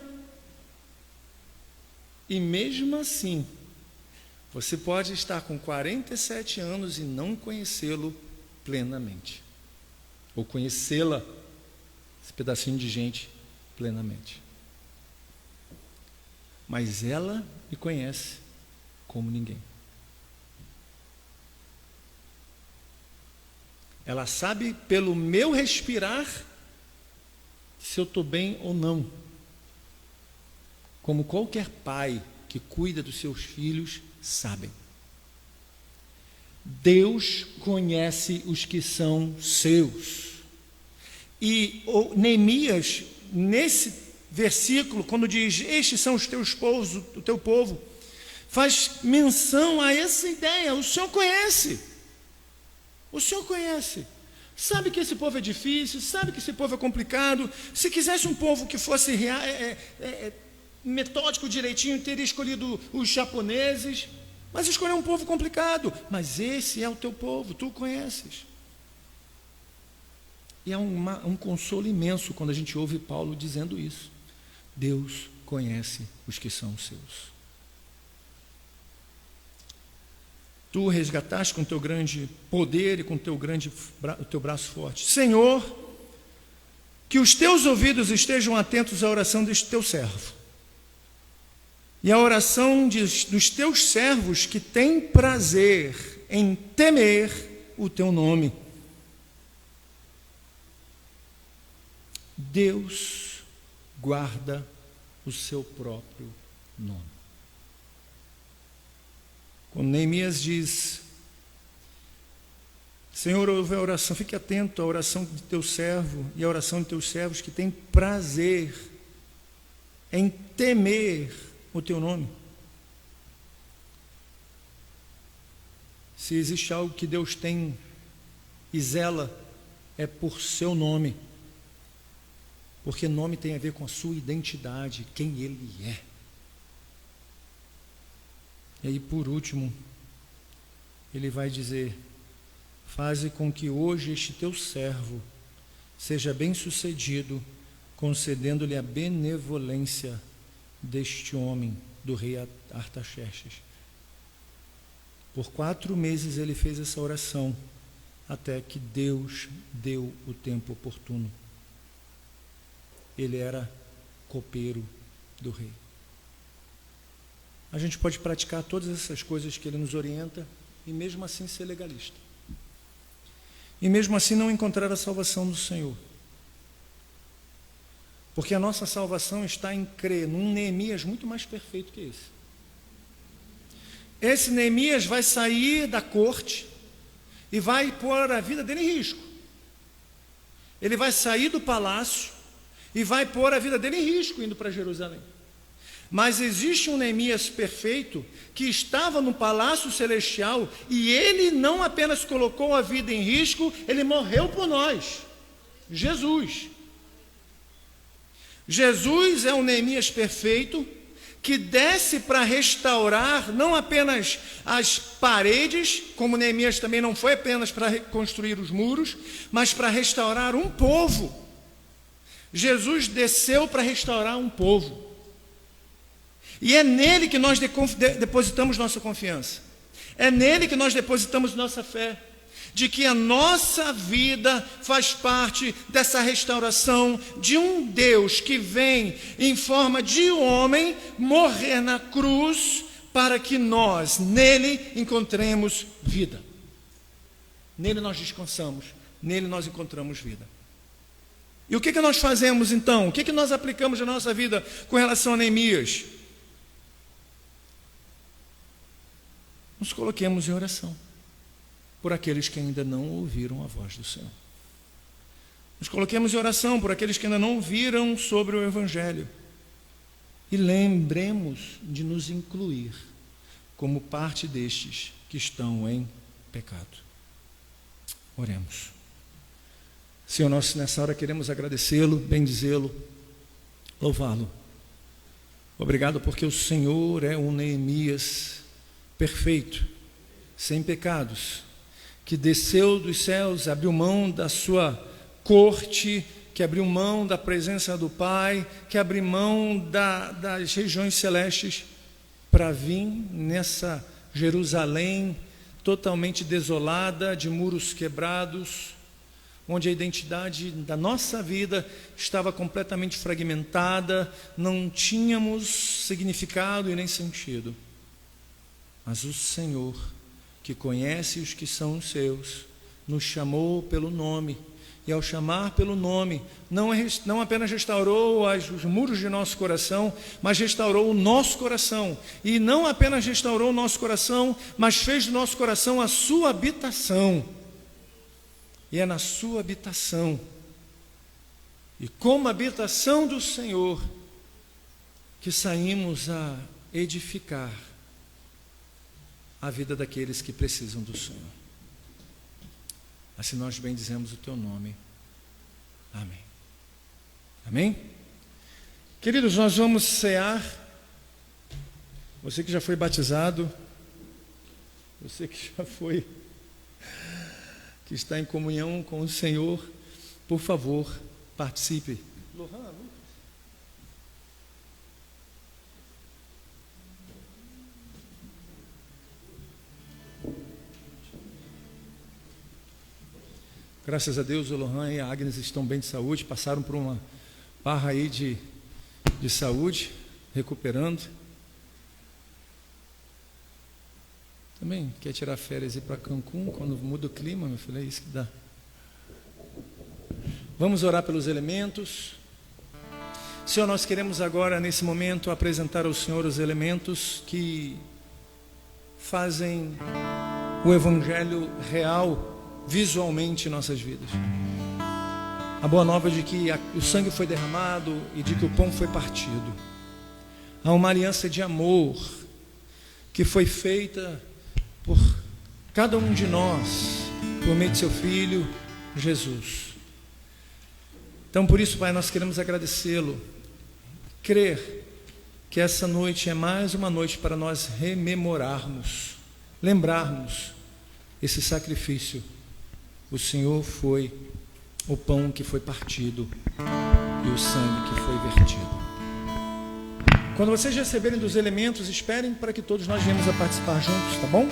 E mesmo assim, você pode estar com 47 anos e não conhecê-lo plenamente. Ou conhecê-la, esse pedacinho de gente, plenamente. Mas ela me conhece como ninguém. Ela sabe pelo meu respirar se eu estou bem ou não. Como qualquer pai que cuida dos seus filhos sabem. Deus conhece os que são seus. E Neemias, nesse versículo, quando diz, estes são os teus povos, o teu povo, faz menção a essa ideia. O Senhor conhece. O Senhor conhece, sabe que esse povo é difícil, sabe que esse povo é complicado. Se quisesse um povo que fosse metódico direitinho, teria escolhido os japoneses, mas escolheu um povo complicado. Mas esse é o teu povo, tu o conheces. E é um consolo imenso quando a gente ouve Paulo dizendo isso. Deus conhece os que são seus. Tu o resgataste com teu grande poder e com teu teu braço forte. Senhor, que os teus ouvidos estejam atentos à oração deste teu servo e à oração dos teus servos que têm prazer em temer o teu nome. Deus guarda o seu próprio nome. Quando Neemias diz, Senhor, ouve a oração, fique atento à oração de teu servo e à oração de teus servos que têm prazer em temer o teu nome. Se existe algo que Deus tem e zela, é por seu nome. Porque nome tem a ver com a sua identidade, quem ele é. E aí, por último, ele vai dizer, faze com que hoje este teu servo seja bem-sucedido, concedendo-lhe a benevolência deste homem, do rei Artaxerxes. Por 4 meses ele fez essa oração, até que Deus deu o tempo oportuno. Ele era copeiro do rei. A gente pode praticar todas essas coisas que ele nos orienta e mesmo assim ser legalista. E mesmo assim não encontrar a salvação do Senhor. Porque a nossa salvação está em crer num Neemias muito mais perfeito que esse. Esse Neemias vai sair da corte e vai pôr a vida dele em risco. Ele vai sair do palácio e vai pôr a vida dele em risco indo para Jerusalém. Mas existe um Neemias perfeito que estava no palácio celestial e ele não apenas colocou a vida em risco, ele morreu por nós. Jesus. Jesus é um Neemias perfeito que desce para restaurar não apenas as paredes, como Neemias também não foi apenas para reconstruir os muros, mas para restaurar um povo. Jesus desceu para restaurar um povo. E é nele que nós depositamos nossa confiança. É nele que nós depositamos nossa fé. De que a nossa vida faz parte dessa restauração de um Deus que vem em forma de homem morrer na cruz para que nós nele encontremos vida. Nele nós descansamos, nele nós encontramos vida. E o que nós fazemos então? O que nós aplicamos na nossa vida com relação a Neemias? Nos coloquemos em oração por aqueles que ainda não ouviram a voz do Senhor. Nos coloquemos em oração por aqueles que ainda não ouviram sobre o Evangelho. E lembremos de nos incluir como parte destes que estão em pecado. Oremos. Senhor nosso, nessa hora queremos agradecê-lo, bendizê-lo, louvá-lo. Obrigado porque o Senhor é um Neemias perfeito, sem pecados, que desceu dos céus, abriu mão da sua corte, que abriu mão da presença do Pai, que abriu mão das regiões celestes, para vir nessa Jerusalém totalmente desolada, de muros quebrados, onde a identidade da nossa vida estava completamente fragmentada, não tínhamos significado e nem sentido. Mas o Senhor, que conhece os que são os seus, nos chamou pelo nome, e ao chamar pelo nome, não apenas restaurou os muros de nosso coração, mas restaurou o nosso coração, e não apenas restaurou o nosso coração, mas fez do nosso coração a sua habitação, e é na sua habitação, e como habitação do Senhor, que saímos a edificar a vida daqueles que precisam do Senhor. Assim nós bendizemos o teu nome. Amém. Amém? Queridos, nós vamos cear. Você que já foi batizado, você que já foi, que está em comunhão com o Senhor, por favor, participe. Graças a Deus, o Lohan e a Agnes estão bem de saúde, passaram por uma barra aí de saúde, recuperando. Também quer tirar férias e ir para Cancún, quando muda o clima, meu filho, é isso que dá. Vamos orar pelos elementos. Senhor, nós queremos agora, nesse momento, apresentar ao Senhor os elementos que fazem o Evangelho real visualmente em nossas vidas. A boa nova de que o sangue foi derramado e de que o pão foi partido. Há uma aliança de amor que foi feita por cada um de nós, por meio de seu Filho, Jesus. Então, por isso, Pai, nós queremos agradecê-lo, crer que essa noite é mais uma noite para nós rememorarmos, lembrarmos esse sacrifício. O Senhor foi o pão que foi partido e o sangue que foi vertido. Quando vocês receberem dos elementos, esperem para que todos nós venhamos a participar juntos, tá bom?